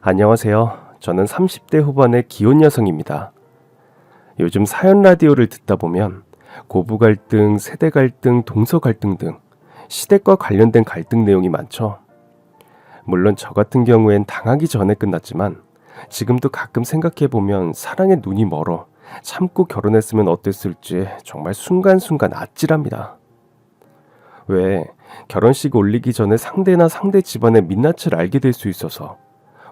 안녕하세요. 저는 30대 후반의 기혼 여성입니다. 요즘 사연 라디오를 듣다 보면 고부 갈등, 세대 갈등, 동서 갈등 등 시댁과 관련된 갈등 내용이 많죠. 물론 저 같은 경우엔 당하기 전에 끝났지만 지금도 가끔 생각해보면 사랑의 눈이 멀어 참고 결혼했으면 어땠을지 정말 순간순간 아찔합니다. 왜 결혼식 올리기 전에 상대나 상대 집안의 민낯을 알게 될 수 있어서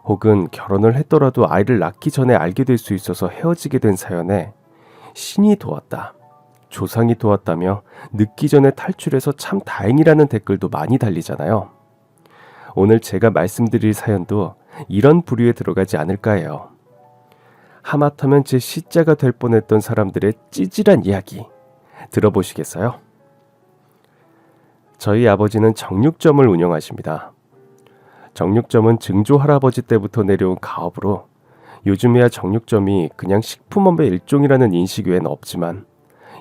혹은 결혼을 했더라도 아이를 낳기 전에 알게 될 수 있어서 헤어지게 된 사연에 신이 도왔다, 조상이 도왔다며 늦기 전에 탈출해서 참 다행이라는 댓글도 많이 달리잖아요. 오늘 제가 말씀드릴 사연도 이런 부류에 들어가지 않을까 해요. 하마터면 제 시자가 될 뻔했던 사람들의 찌질한 이야기 들어보시겠어요? 저희 아버지는 정육점을 운영하십니다. 정육점은 증조 할아버지 때부터 내려온 가업으로 요즘에야 정육점이 그냥 식품업의 일종이라는 인식 외엔 없지만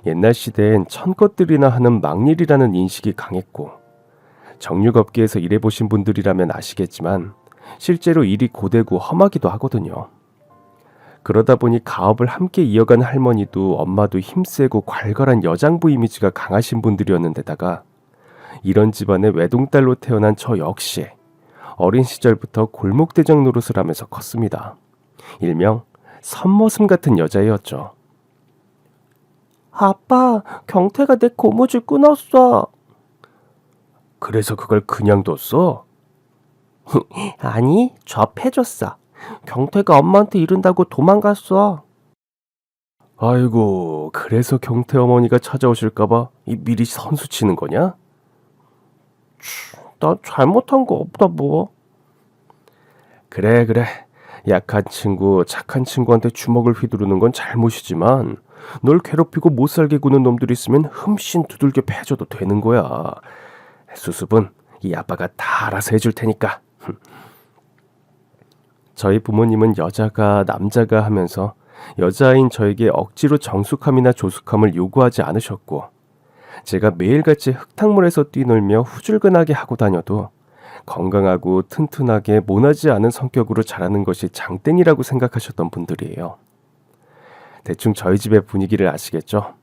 옛날 시대엔 천것들이나 하는 막일이라는 인식이 강했고 정육업계에서 일해보신 분들이라면 아시겠지만 실제로 일이 고되고 험하기도 하거든요. 그러다 보니 가업을 함께 이어간 할머니도 엄마도 힘세고 괄괄한 여장부 이미지가 강하신 분들이었는데다가 이런 집안의 외동딸로 태어난 저 역시 어린 시절부터 골목대장 노릇을 하면서 컸습니다. 일명 선머슴 같은 여자애였죠. 아빠, 경태가 내 고무줄 끊었어. 그래서 그걸 그냥 뒀어? 아니, 접해줬어. 경태가 엄마한테 이른다고 도망갔어. 아이고, 그래서 경태 어머니가 찾아오실까봐 미리 선수 치는 거냐? 나 잘못한 거 없다 뭐. 그래. 약한 친구, 착한 친구한테 주먹을 휘두르는 건 잘못이지만 널 괴롭히고 못 살게 구는 놈들이 있으면 흠씬 두들겨 패줘도 되는 거야. 수습은 이 아빠가 다 알아서 해줄 테니까. 저희 부모님은 여자가 남자가 하면서 여자아인 저에게 억지로 정숙함이나 조숙함을 요구하지 않으셨고 제가 매일같이 흙탕물에서 뛰놀며 후줄근하게 하고 다녀도 건강하고 튼튼하게 모나지 않은 성격으로 자라는 것이 장땡이라고 생각하셨던 분들이에요. 대충 저희 집의 분위기를 아시겠죠?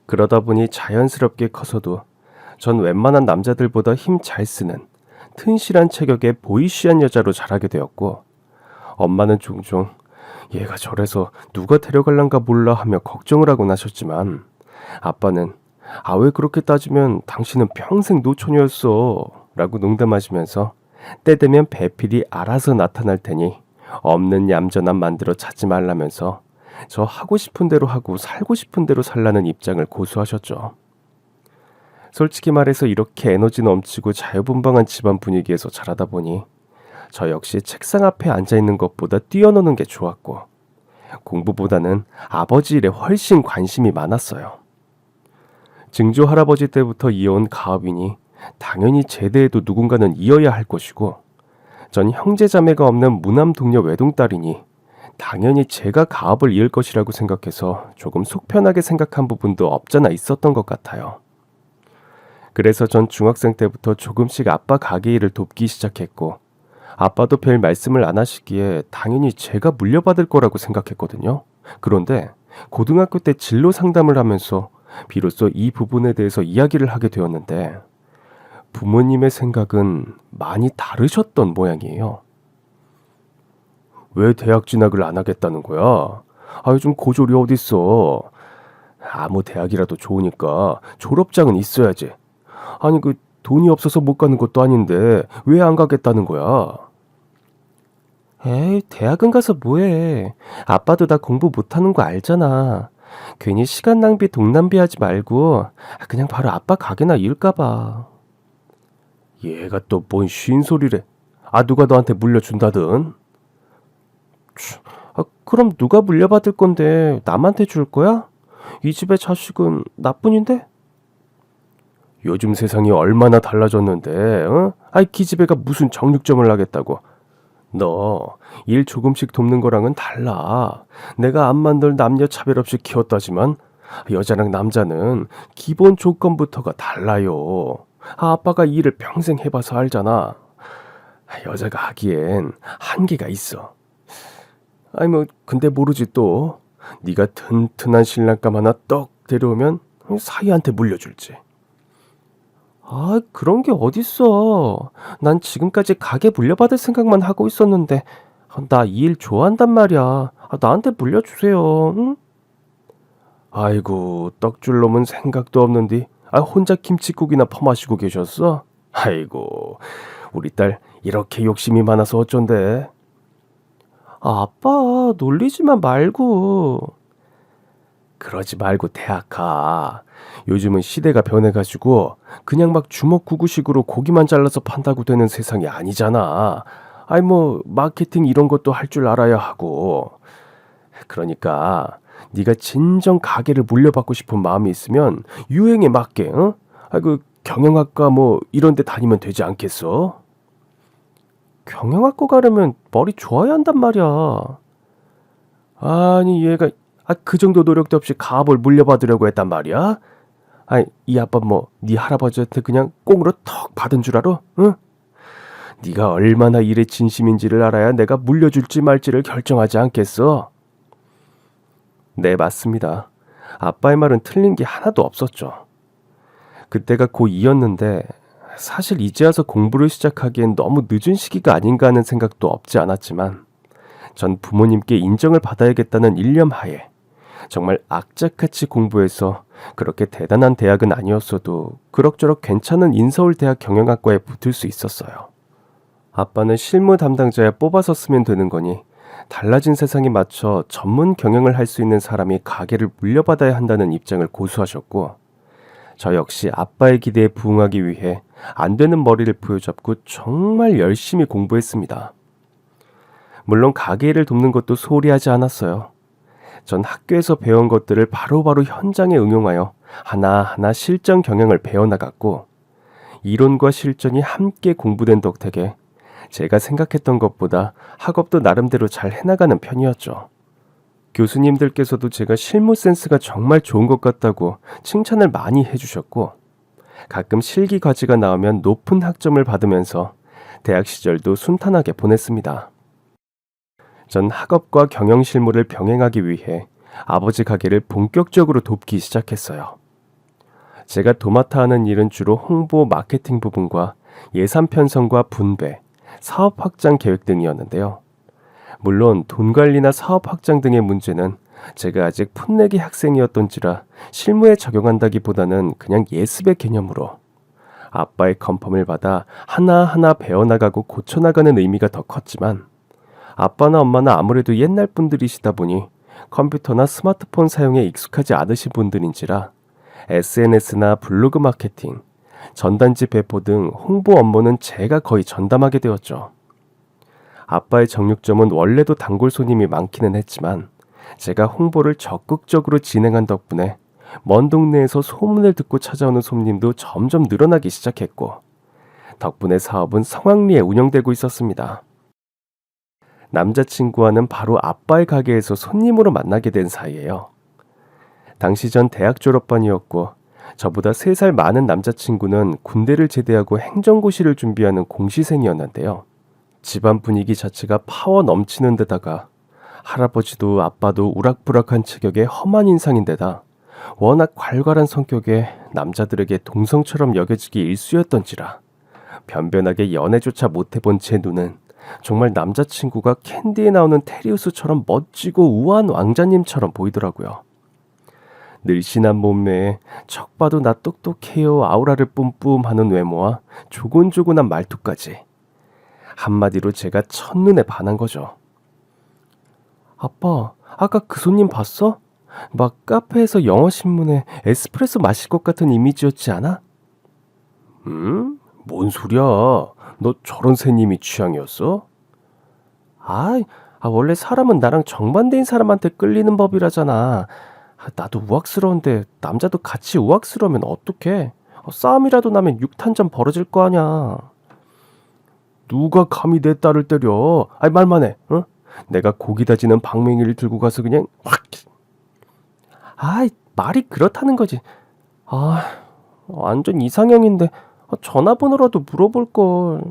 그러다 보니 자연스럽게 커서도 전 웬만한 남자들보다 힘 잘 쓰는 튼실한 체격의 보이시한 여자로 자라게 되었고 엄마는 종종 얘가 저래서 누가 데려갈란가 몰라 하며 걱정을 하곤 하셨지만 아빠는 왜 그렇게 따지면 당신은 평생 노처녀였어 라고 농담하시면서 때 되면 배필이 알아서 나타날 테니 없는 얌전함 만들어 찾지 말라면서 저 하고 싶은 대로 하고 살고 싶은 대로 살라는 입장을 고수하셨죠. 솔직히 말해서 이렇게 에너지 넘치고 자유분방한 집안 분위기에서 자라다 보니 저 역시 책상 앞에 앉아있는 것보다 뛰어노는 게 좋았고 공부보다는 아버지 일에 훨씬 관심이 많았어요. 증조 할아버지 때부터 이어온 가업이니 당연히 제대에도 누군가는 이어야 할 것이고 전 형제자매가 없는 무남 동료 외동딸이니 당연히 제가 가업을 이을 것이라고 생각해서 조금 속편하게 생각한 부분도 없잖아 있었던 것 같아요. 그래서 전 중학생 때부터 조금씩 아빠 가게 일을 돕기 시작했고 아빠도 별 말씀을 안 하시기에 당연히 제가 물려받을 거라고 생각했거든요. 그런데 고등학교 때 진로 상담을 하면서 비로소 이 부분에 대해서 이야기를 하게 되었는데 부모님의 생각은 많이 다르셨던 모양이에요. 왜 대학 진학을 안 하겠다는 거야? 요즘 고졸이 어딨어. 아무 대학이라도 좋으니까 졸업장은 있어야지. 아니 돈이 없어서 못 가는 것도 아닌데 왜 안 가겠다는 거야? 에이, 대학은 가서 뭐해. 아빠도 나 공부 못하는 거 알잖아. 괜히 시간 낭비 돈 낭비하지 말고 그냥 바로 아빠 가게나 일까 봐. 얘가 또 뭔 쉰 소리래. 누가 너한테 물려준다든. 그럼 누가 물려받을 건데 남한테 줄 거야? 이 집의 자식은 나뿐인데? 요즘 세상이 얼마나 달라졌는데 기집애가 무슨 정육점을 하겠다고. 너 일 조금씩 돕는 거랑은 달라. 내가 암만 널 남녀 차별 없이 키웠다지만 여자랑 남자는 기본 조건부터가 달라요. 아빠가 일을 평생 해봐서 알잖아. 여자가 하기엔 한계가 있어. 아니 뭐 근데 모르지 또. 네가 튼튼한 신랑감 하나 떡 데려오면 사위한테 물려줄지. 아, 그런 게 어딨어. 난 지금까지 가게 물려받을 생각만 하고 있었는데 나 이 일 좋아한단 말이야. 나한테 물려주세요. 응? 아이고, 떡줄 놈은 생각도 없는디. 혼자 김칫국이나 퍼마시고 계셨어? 아이고, 우리 딸 이렇게 욕심이 많아서 어쩐데. 아빠, 놀리지만 말고. 그러지 말고 대학 가. 요즘은 시대가 변해가지고 그냥 막 주먹구구식으로 고기만 잘라서 판다고 되는 세상이 아니잖아. 아이 뭐 마케팅 이런 것도 할 줄 알아야 하고. 그러니까 네가 진정 가게를 물려받고 싶은 마음이 있으면 유행에 맞게, 어? 그 경영학과 뭐 이런 데 다니면 되지 않겠어? 경영학과 가려면 머리 좋아야 한단 말이야. 아니 얘가 그 정도 노력도 없이 가업을 물려받으려고 했단 말이야? 아니 이 아빠 뭐 네 할아버지한테 그냥 꽁으로 턱 받은 줄 알아? 응? 네가 얼마나 일에 진심인지를 알아야 내가 물려줄지 말지를 결정하지 않겠어? 네, 맞습니다. 아빠의 말은 틀린 게 하나도 없었죠. 그때가 고2였는데 사실 이제 와서 공부를 시작하기엔 너무 늦은 시기가 아닌가 하는 생각도 없지 않았지만 전 부모님께 인정을 받아야겠다는 일념 하에 정말 악착같이 공부해서 그렇게 대단한 대학은 아니었어도 그럭저럭 괜찮은 인서울대학 경영학과에 붙을 수 있었어요. 아빠는 실무 담당자야 뽑아서 쓰면 되는 거니 달라진 세상에 맞춰 전문 경영을 할 수 있는 사람이 가게를 물려받아야 한다는 입장을 고수하셨고 저 역시 아빠의 기대에 부응하기 위해 안 되는 머리를 부여잡고 정말 열심히 공부했습니다. 물론 가게 일을 돕는 것도 소홀히 하지 않았어요. 전 학교에서 배운 것들을 바로바로 현장에 응용하여 하나하나 실전 경영을 배워나갔고 이론과 실전이 함께 공부된 덕택에 제가 생각했던 것보다 학업도 나름대로 잘 해나가는 편이었죠. 교수님들께서도 제가 실무 센스가 정말 좋은 것 같다고 칭찬을 많이 해주셨고 가끔 실기 과제가 나오면 높은 학점을 받으면서 대학 시절도 순탄하게 보냈습니다. 전 학업과 경영 실무를 병행하기 위해 아버지 가게를 본격적으로 돕기 시작했어요. 제가 도맡아 하는 일은 주로 홍보 마케팅 부분과 예산 편성과 분배, 사업 확장 계획 등이었는데요. 물론 돈 관리나 사업 확장 등의 문제는 제가 아직 풋내기 학생이었던지라 실무에 적용한다기보다는 그냥 예습의 개념으로 아빠의 컨펌을 받아 하나하나 배워나가고 고쳐나가는 의미가 더 컸지만 아빠나 엄마나 아무래도 옛날 분들이시다 보니 컴퓨터나 스마트폰 사용에 익숙하지 않으신 분들인지라 SNS나 블로그 마케팅, 전단지 배포 등 홍보 업무는 제가 거의 전담하게 되었죠. 아빠의 정육점은 원래도 단골 손님이 많기는 했지만 제가 홍보를 적극적으로 진행한 덕분에 먼 동네에서 소문을 듣고 찾아오는 손님도 점점 늘어나기 시작했고 덕분에 사업은 성황리에 운영되고 있었습니다. 남자친구와는 바로 아빠의 가게에서 손님으로 만나게 된 사이예요. 당시 전 대학 졸업반이었고 저보다 3살 많은 남자친구는 군대를 제대하고 행정고시를 준비하는 공시생이었는데요. 집안 분위기 자체가 파워 넘치는 데다가 할아버지도 아빠도 우락부락한 체격의 험한 인상인데다 워낙 괄괄한 성격에 남자들에게 동성처럼 여겨지기 일쑤였던지라 변변하게 연애조차 못해본 제 눈은 정말 남자친구가 캔디에 나오는 테리우스처럼 멋지고 우아한 왕자님처럼 보이더라고요. 늘씬한 몸매에 척 봐도 나 똑똑해요 아우라를 뿜뿜하는 외모와 조곤조곤한 말투까지 한마디로 제가 첫눈에 반한 거죠. 아빠, 아까 그 손님 봤어? 막 카페에서 영어신문에 에스프레소 마실 것 같은 이미지였지 않아? 뭔 소리야? 너 저런 새님이 취향이었어? 원래 사람은 나랑 정반대인 사람한테 끌리는 법이라잖아. 나도 우악스러운데 남자도 같이 우악스러우면 어떡해? 싸움이라도 나면 육탄전 벌어질 거 아냐. 누가 감히 내 딸을 때려? 말만 해. 어? 내가 고기 다지는 방맹이를 들고 가서 그냥 확. 말이 그렇다는 거지. 완전 이상형인데 전화번호라도 물어볼 걸.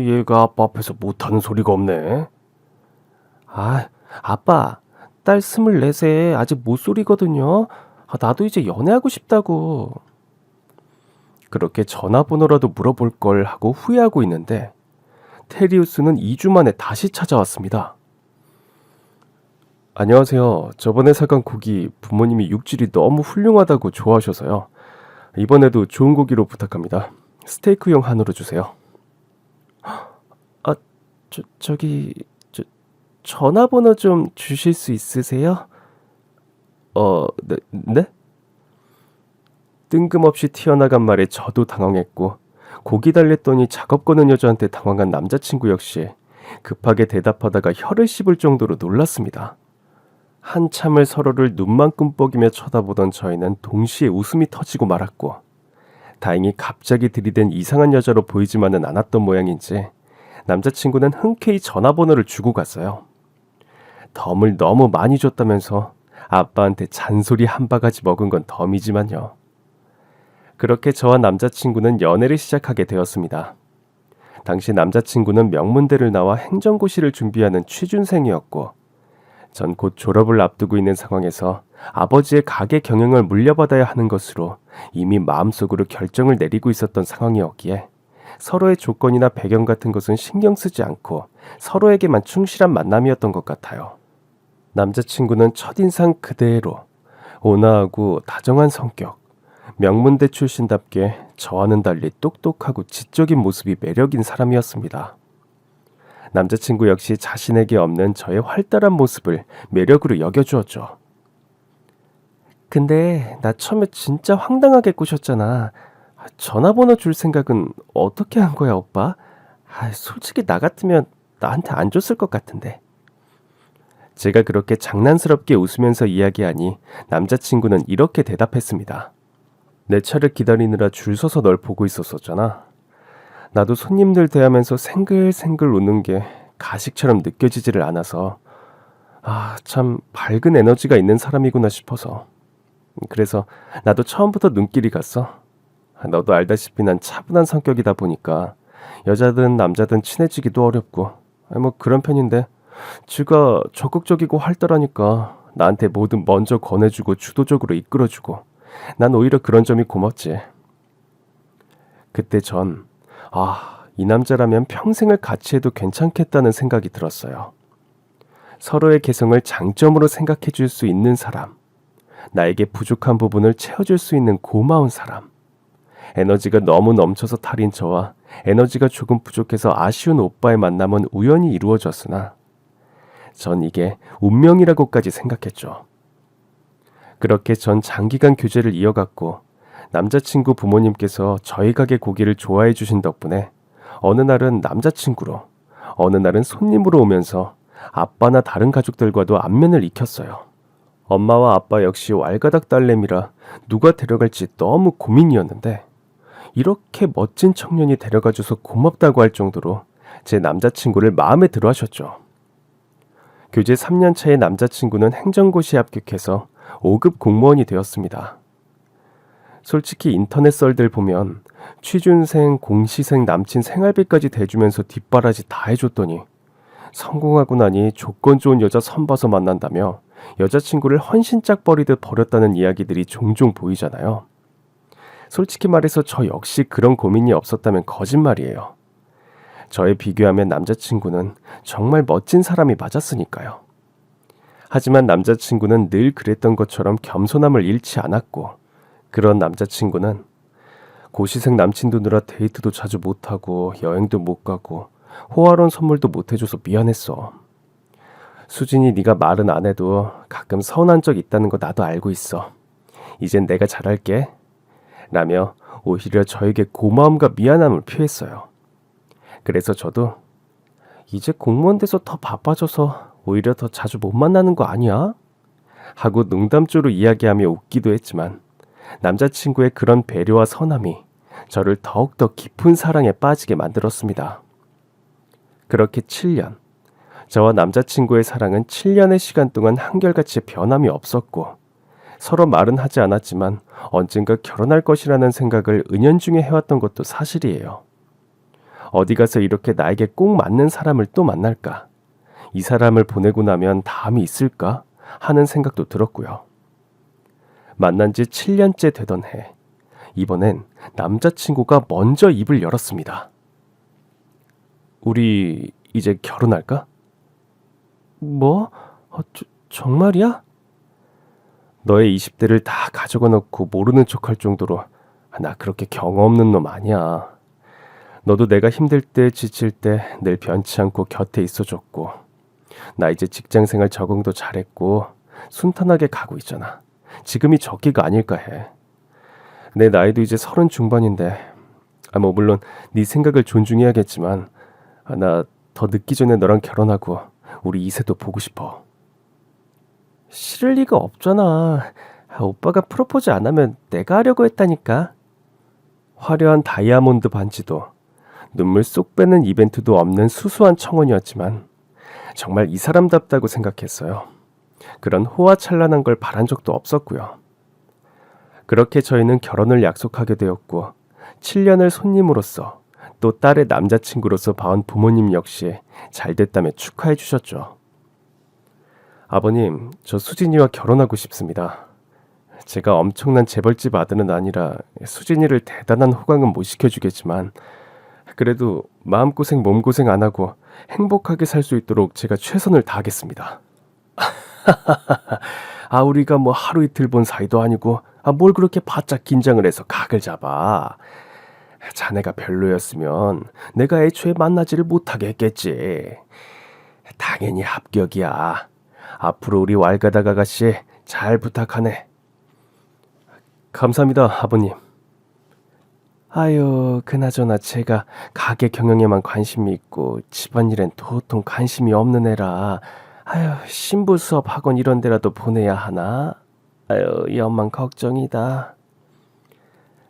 얘가 아빠 앞에서 못하는 소리가 없네. 아, 아빠, 딸 24세 아직 모쏠이거든요. 나도 이제 연애하고 싶다고. 그렇게 전화번호라도 물어볼 걸 하고 후회하고 있는데 테리우스는 2주 만에 다시 찾아왔습니다. 안녕하세요. 저번에 사간 고기 부모님이 육질이 너무 훌륭하다고 좋아하셔서요. 이번에도 좋은 고기로 부탁합니다. 스테이크용 한우로 주세요. 아, 저기 전화번호 좀 주실 수 있으세요? 네? 뜬금없이 튀어나간 말에 저도 당황했고 고기 달랬더니 작업 거는 여자한테 당황한 남자친구 역시 급하게 대답하다가 혀를 씹을 정도로 놀랐습니다. 한참을 서로를 눈만큼 뻐기며 쳐다보던 저희는 동시에 웃음이 터지고 말았고 다행히 갑자기 들이댄 이상한 여자로 보이지만은 않았던 모양인지 남자친구는 흔쾌히 전화번호를 주고 갔어요. 덤을 너무 많이 줬다면서 아빠한테 잔소리 한 바가지 먹은 건 덤이지만요. 그렇게 저와 남자친구는 연애를 시작하게 되었습니다. 당시 남자친구는 명문대를 나와 행정고시를 준비하는 취준생이었고 전 곧 졸업을 앞두고 있는 상황에서 아버지의 가게 경영을 물려받아야 하는 것으로 이미 마음속으로 결정을 내리고 있었던 상황이었기에 서로의 조건이나 배경 같은 것은 신경 쓰지 않고 서로에게만 충실한 만남이었던 것 같아요. 남자친구는 첫인상 그대로 온화하고 다정한 성격, 명문대 출신답게 저와는 달리 똑똑하고 지적인 모습이 매력인 사람이었습니다. 남자친구 역시 자신에게 없는 저의 활달한 모습을 매력으로 여겨주었죠. 근데 나 처음에 진짜 황당하게 꼬셨잖아. 전화번호 줄 생각은 어떻게 한 거야, 오빠? 솔직히 나 같으면 나한테 안 줬을 것 같은데. 제가 그렇게 장난스럽게 웃으면서 이야기하니 남자친구는 이렇게 대답했습니다. 내 차를 기다리느라 줄 서서 널 보고 있었었잖아. 나도 손님들 대하면서 생글생글 웃는 게 가식처럼 느껴지지를 않아서 참 밝은 에너지가 있는 사람이구나 싶어서. 그래서 나도 처음부터 눈길이 갔어. 너도 알다시피 난 차분한 성격이다 보니까 여자든 남자든 친해지기도 어렵고 뭐 그런 편인데 쥐가 적극적이고 활달하니까 나한테 뭐든 먼저 권해주고 주도적으로 이끌어주고 난 오히려 그런 점이 고맙지. 그때 전 이 남자라면 평생을 같이 해도 괜찮겠다는 생각이 들었어요. 서로의 개성을 장점으로 생각해 줄 수 있는 사람, 나에게 부족한 부분을 채워줄 수 있는 고마운 사람, 에너지가 너무 넘쳐서 탈인 저와 에너지가 조금 부족해서 아쉬운 오빠의 만남은 우연히 이루어졌으나 전 이게 운명이라고까지 생각했죠. 그렇게 전 장기간 교제를 이어갔고 남자친구 부모님께서 저희 가게 고기를 좋아해 주신 덕분에 어느 날은 남자친구로, 어느 날은 손님으로 오면서 아빠나 다른 가족들과도 안면을 익혔어요. 엄마와 아빠 역시 왈가닥 딸내미라 누가 데려갈지 너무 고민이었는데 이렇게 멋진 청년이 데려가줘서 고맙다고 할 정도로 제 남자친구를 마음에 들어 하셨죠. 교제 3년 차의 남자친구는 행정고시에 합격해서 5급 공무원이 되었습니다. 솔직히 인터넷 썰들 보면 취준생, 공시생, 남친 생활비까지 대주면서 뒷바라지 다 해줬더니 성공하고 나니 조건 좋은 여자 선봐서 만난다며 여자친구를 헌신짝 버리듯 버렸다는 이야기들이 종종 보이잖아요. 솔직히 말해서 저 역시 그런 고민이 없었다면 거짓말이에요. 저에 비교하면 남자친구는 정말 멋진 사람이 맞았으니까요. 하지만 남자친구는 늘 그랬던 것처럼 겸손함을 잃지 않았고 그런 남자친구는 고시생 남친 두느라 데이트도 자주 못하고 여행도 못 가고 호화로운 선물도 못 해줘서 미안했어. 수진이 네가 말은 안 해도 가끔 서운한 적 있다는 거 나도 알고 있어. 이젠 내가 잘할게. 라며 오히려 저에게 고마움과 미안함을 표했어요. 그래서 저도 이제 공무원 돼서 더 바빠져서 오히려 더 자주 못 만나는 거 아니야? 하고 농담조로 이야기하며 웃기도 했지만 남자친구의 그런 배려와 선함이 저를 더욱더 깊은 사랑에 빠지게 만들었습니다. 그렇게 7년, 저와 남자친구의 사랑은 7년의 시간 동안 한결같이 변함이 없었고 서로 말은 하지 않았지만 언젠가 결혼할 것이라는 생각을 은연중에 해왔던 것도 사실이에요. 어디 가서 이렇게 나에게 꼭 맞는 사람을 또 만날까? 이 사람을 보내고 나면 다음이 있을까 하는 생각도 들었고요. 만난 지 7년째 되던 해, 이번엔 남자친구가 먼저 입을 열었습니다. 우리 이제 결혼할까? 뭐? 정말이야? 너의 20대를 다 가져가 놓고 모르는 척할 정도로 나 그렇게 경험 없는 놈 아니야. 너도 내가 힘들 때 지칠 때 늘 변치 않고 곁에 있어줬고 나 이제 직장생활 적응도 잘했고 순탄하게 가고 있잖아. 지금이 적기가 아닐까 해. 내 나이도 이제 30 중반인데 뭐 물론 네 생각을 존중해야겠지만 나 더 늦기 전에 너랑 결혼하고 우리 이세도 보고 싶어. 싫을 리가 없잖아. 오빠가 프로포즈 안 하면 내가 하려고 했다니까. 화려한 다이아몬드 반지도 눈물 쏙 빼는 이벤트도 없는 수수한 청혼이었지만 정말 이 사람답다고 생각했어요. 그런 호화찬란한 걸 바란 적도 없었고요. 그렇게 저희는 결혼을 약속하게 되었고 7년을 손님으로서 또 딸의 남자친구로서 봐온 부모님 역시 잘됐다며 축하해 주셨죠. 아버님, 저 수진이와 결혼하고 싶습니다. 제가 엄청난 재벌집 아들은 아니라 수진이를 대단한 호강은 못 시켜주겠지만 그래도 마음고생 몸고생 안 하고 행복하게 살 수 있도록 제가 최선을 다하겠습니다. 우리가 뭐 하루 이틀 본 사이도 아니고 뭘 그렇게 바짝 긴장을 해서 각을 잡아. 자네가 별로였으면 내가 애초에 만나지를 못하게 했겠지. 당연히 합격이야. 앞으로 우리 왈가닥 아가씨 잘 부탁하네. 감사합니다, 아버님. 아유, 그나저나 제가 가게 경영에만 관심이 있고 집안일엔 도통 관심이 없는 애라 신부 수업 학원 이런 데라도 보내야 하나? 연만 걱정이다.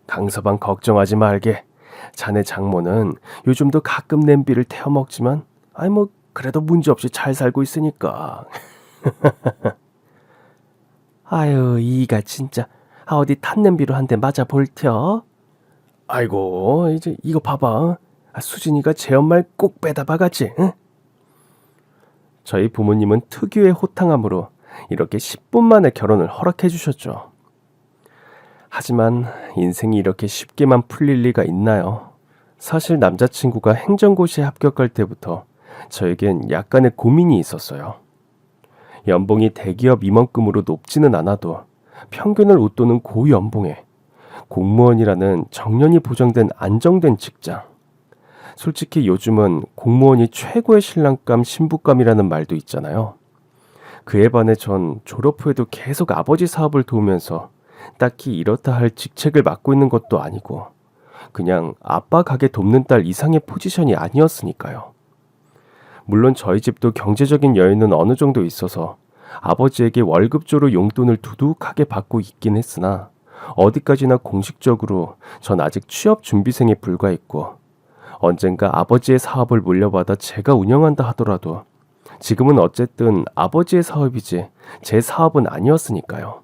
강서방 걱정하지 말게. 자네 장모는 요즘도 가끔 냄비를 태워 먹지만 그래도 문제없이 잘 살고 있으니까. 이가 진짜 어디 탄 냄비로 한 대 맞아 볼텨? 아이고 이제 이거 봐봐. 수진이가 제 엄마를 꼭 빼다 박았지. 응? 저희 부모님은 특유의 호탕함으로 이렇게 10분 만에 결혼을 허락해 주셨죠. 하지만 인생이 이렇게 쉽게만 풀릴 리가 있나요? 사실 남자친구가 행정고시에 합격할 때부터 저에겐 약간의 고민이 있었어요. 연봉이 대기업 임원급으로 높지는 않아도 평균을 웃도는 고연봉에 공무원이라는 정년이 보장된 안정된 직장. 솔직히 요즘은 공무원이 최고의 신랑감 신부감이라는 말도 있잖아요. 그에 반해 전 졸업 후에도 계속 아버지 사업을 도우면서 딱히 이렇다 할 직책을 맡고 있는 것도 아니고 그냥 아빠 가게 돕는 딸 이상의 포지션이 아니었으니까요. 물론 저희 집도 경제적인 여유는 어느 정도 있어서 아버지에게 월급조로 용돈을 두둑하게 받고 있긴 했으나 어디까지나 공식적으로 전 아직 취업 준비생에 불과했고 언젠가 아버지의 사업을 물려받아 제가 운영한다 하더라도 지금은 어쨌든 아버지의 사업이지 제 사업은 아니었으니까요.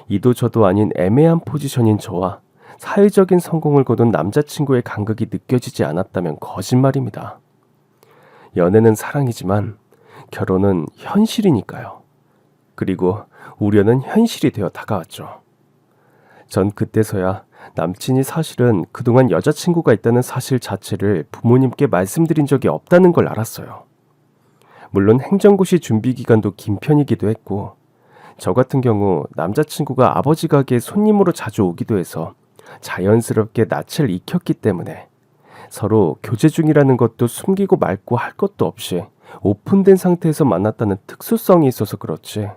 이도 저도 아닌 애매한 포지션인 저와 사회적인 성공을 거둔 남자친구의 간극이 느껴지지 않았다면 거짓말입니다. 연애는 사랑이지만 결혼은 현실이니까요. 그리고 우려는 현실이 되어 다가왔죠. 전 그때서야 남친이 사실은 그동안 여자친구가 있다는 사실 자체를 부모님께 말씀드린 적이 없다는 걸 알았어요. 물론 행정고시 준비 기간도 긴 편이기도 했고 저 같은 경우 남자친구가 아버지 가게에 손님으로 자주 오기도 해서 자연스럽게 낯을 익혔기 때문에 서로 교제 중이라는 것도 숨기고 말고 할 것도 없이 오픈된 상태에서 만났다는 특수성이 있어서 그렇지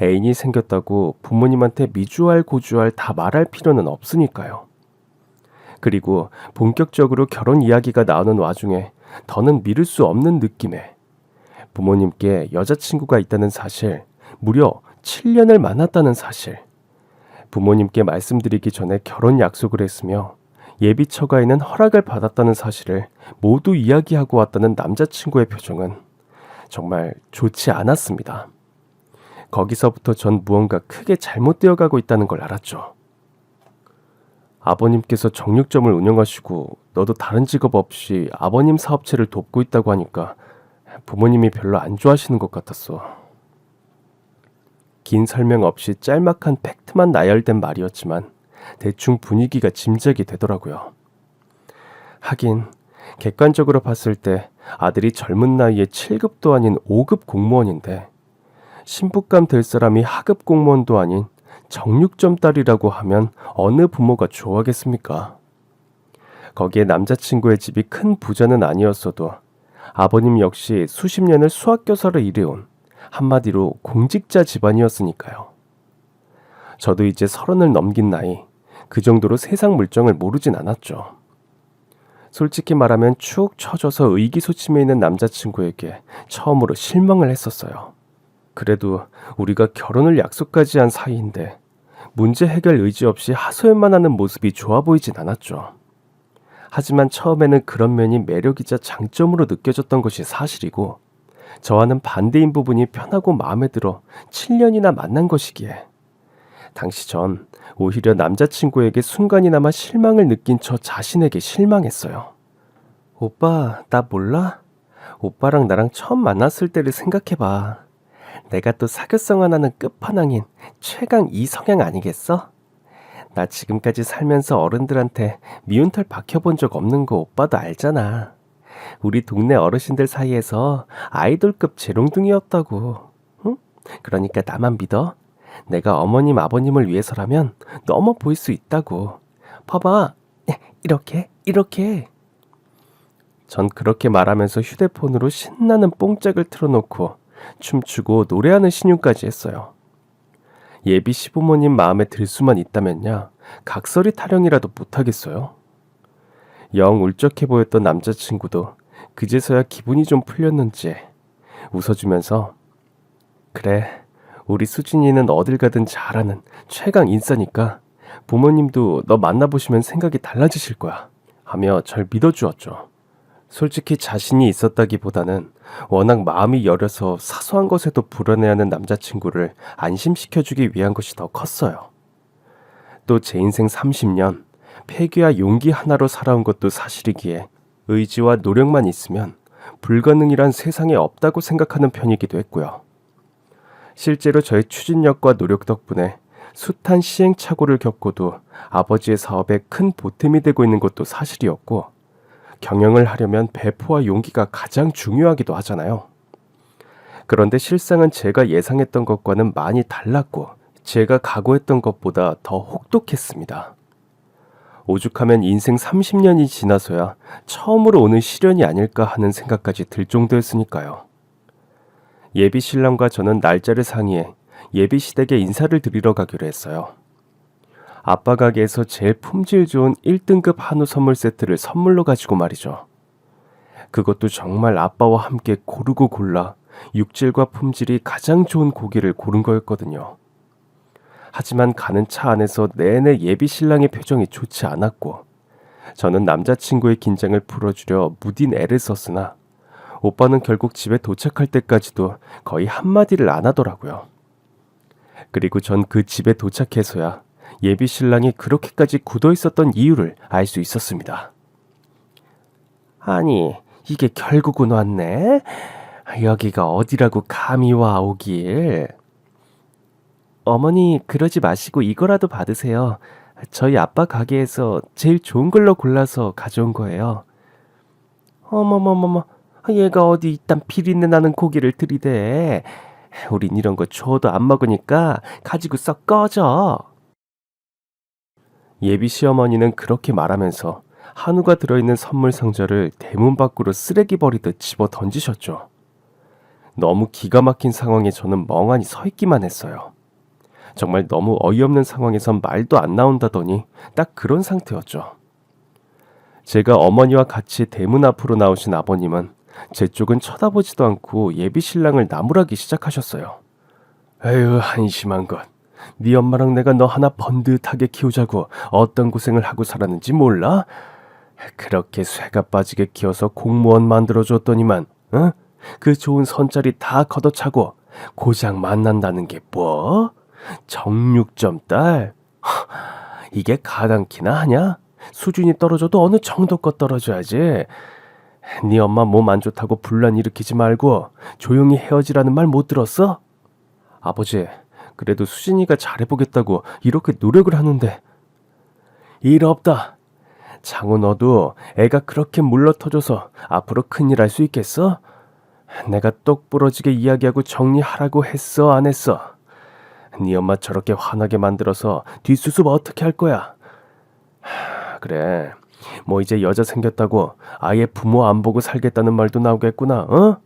애인이 생겼다고 부모님한테 미주알 고주알 다 말할 필요는 없으니까요. 그리고 본격적으로 결혼 이야기가 나오는 와중에 더는 미룰 수 없는 느낌에 부모님께 여자친구가 있다는 사실, 무려 7년을 만났다는 사실, 부모님께 말씀드리기 전에 결혼 약속을 했으며 예비 처가에는 허락을 받았다는 사실을 모두 이야기하고 왔다는 남자친구의 표정은 정말 좋지 않았습니다. 거기서부터 전 무언가 크게 잘못되어 가고 있다는 걸 알았죠. 아버님께서 정육점을 운영하시고 너도 다른 직업 없이 아버님 사업체를 돕고 있다고 하니까 부모님이 별로 안 좋아하시는 것 같았어. 긴 설명 없이 짤막한 팩트만 나열된 말이었지만 대충 분위기가 짐작이 되더라고요. 하긴 객관적으로 봤을 때 아들이 젊은 나이에 7급도 아닌 5급 공무원인데 신부감 될 사람이 하급 공무원도 아닌 정육점 딸이라고 하면 어느 부모가 좋아하겠습니까? 거기에 남자친구의 집이 큰 부자는 아니었어도 아버님 역시 수십 년을 수학교사로 일해온 한마디로 공직자 집안이었으니까요. 저도 이제 30을 넘긴 나이, 그 정도로 세상 물정을 모르진 않았죠. 솔직히 말하면 축 처져서 의기소침해 있는 남자친구에게 처음으로 실망을 했었어요. 그래도 우리가 결혼을 약속까지 한 사이인데 문제 해결 의지 없이 하소연만 하는 모습이 좋아 보이진 않았죠. 하지만 처음에는 그런 면이 매력이자 장점으로 느껴졌던 것이 사실이고 저와는 반대인 부분이 편하고 마음에 들어 7년이나 만난 것이기에 당시 전 오히려 남자친구에게 순간이나마 실망을 느낀 저 자신에게 실망했어요. 오빠, 나 몰라? 오빠랑 나랑 처음 만났을 때를 생각해봐. 내가 또 사교성 하나는 끝판왕인 최강 이성향 아니겠어? 나 지금까지 살면서 어른들한테 미운 털 박혀본 적 없는 거 오빠도 알잖아. 우리 동네 어르신들 사이에서 아이돌급 재롱둥이였다고. 응? 그러니까 나만 믿어. 내가 어머님 아버님을 위해서라면 넘어 보일 수 있다고. 봐봐. 이렇게. 전 그렇게 말하면서 휴대폰으로 신나는 뽕짝을 틀어놓고 춤추고 노래하는 신용까지 했어요. 예비 시부모님 마음에 들 수만 있다면야 각설이 타령이라도 못하겠어요. 영 울적해 보였던 남자친구도 그제서야 기분이 좀 풀렸는지 웃어주면서 그래, 우리 수진이는 어딜 가든 잘하는 최강 인싸니까 부모님도 너 만나보시면 생각이 달라지실 거야 하며 절 믿어주었죠. 솔직히 자신이 있었다기보다는 워낙 마음이 여려서 사소한 것에도 불안해하는 남자친구를 안심시켜주기 위한 것이 더 컸어요. 또 제 인생 30년 패기와 용기 하나로 살아온 것도 사실이기에 의지와 노력만 있으면 불가능이란 세상에 없다고 생각하는 편이기도 했고요. 실제로 저의 추진력과 노력 덕분에 숱한 시행착오를 겪고도 아버지의 사업에 큰 보탬이 되고 있는 것도 사실이었고 경영을 하려면 배포와 용기가 가장 중요하기도 하잖아요. 그런데 실상은 제가 예상했던 것과는 많이 달랐고 제가 각오했던 것보다 더 혹독했습니다. 오죽하면 인생 30년이 지나서야 처음으로 오는 시련이 아닐까 하는 생각까지 들 정도였으니까요. 예비 신랑과 저는 날짜를 상의해 예비 시댁에 인사를 드리러 가기로 했어요. 아빠 가게에서 제일 품질 좋은 1등급 한우 선물 세트를 선물로 가지고 말이죠. 그것도 정말 아빠와 함께 고르고 골라 육질과 품질이 가장 좋은 고기를 고른 거였거든요. 하지만 가는 차 안에서 내내 예비 신랑의 표정이 좋지 않았고 저는 남자친구의 긴장을 풀어주려 무딘 애를 썼으나 오빠는 결국 집에 도착할 때까지도 거의 한마디를 안 하더라고요. 그리고 전 그 집에 도착해서야 예비 신랑이 그렇게까지 굳어 있었던 이유를 알 수 있었습니다. 아니, 이게 결국은 왔네? 여기가 어디라고 감히 와 오길. 어머니, 그러지 마시고 이거라도 받으세요. 저희 아빠 가게에서 제일 좋은 걸로 골라서 가져온 거예요. 어머머머머, 얘가 어디 이딴 비린내 나는 고기를 들이대. 우린 이런 거 줘도 안 먹으니까 가지고 썩 꺼져. 예비 시어머니는 그렇게 말하면서 한우가 들어있는 선물 상자를 대문 밖으로 쓰레기 버리듯 집어 던지셨죠. 너무 기가 막힌 상황에 저는 멍하니 서 있기만 했어요. 정말 너무 어이없는 상황에선 말도 안 나온다더니 딱 그런 상태였죠. 제가 어머니와 같이 대문 앞으로 나오신 아버님은 제 쪽은 쳐다보지도 않고 예비 신랑을 나무라기 시작하셨어요. 에휴, 한심한 것. 네 엄마랑 내가 너 하나 번듯하게 키우자고 어떤 고생을 하고 살았는지 몰라? 그렇게 쇠가 빠지게 키워서 공무원 만들어줬더니만 응? 그 좋은 선자리 다 걷어차고 고작 만난다는 게 뭐? 정육점 딸? 이게 가당키나 하냐? 수준이 떨어져도 어느 정도껏 떨어져야지. 네 엄마 몸 안 좋다고 분란 일으키지 말고 조용히 헤어지라는 말 못 들었어? 아버지, 그래도 수진이가 잘해보겠다고 이렇게 노력을 하는데. 일 없다. 장우, 너도 애가 그렇게 물러터져서 앞으로 큰일 할 수 있겠어? 내가 똑부러지게 이야기하고 정리하라고 했어, 안 했어? 네 엄마 저렇게 화나게 만들어서 뒷수습 어떻게 할 거야? 그래, 뭐 이제 여자 생겼다고 아예 부모 안 보고 살겠다는 말도 나오겠구나, 어?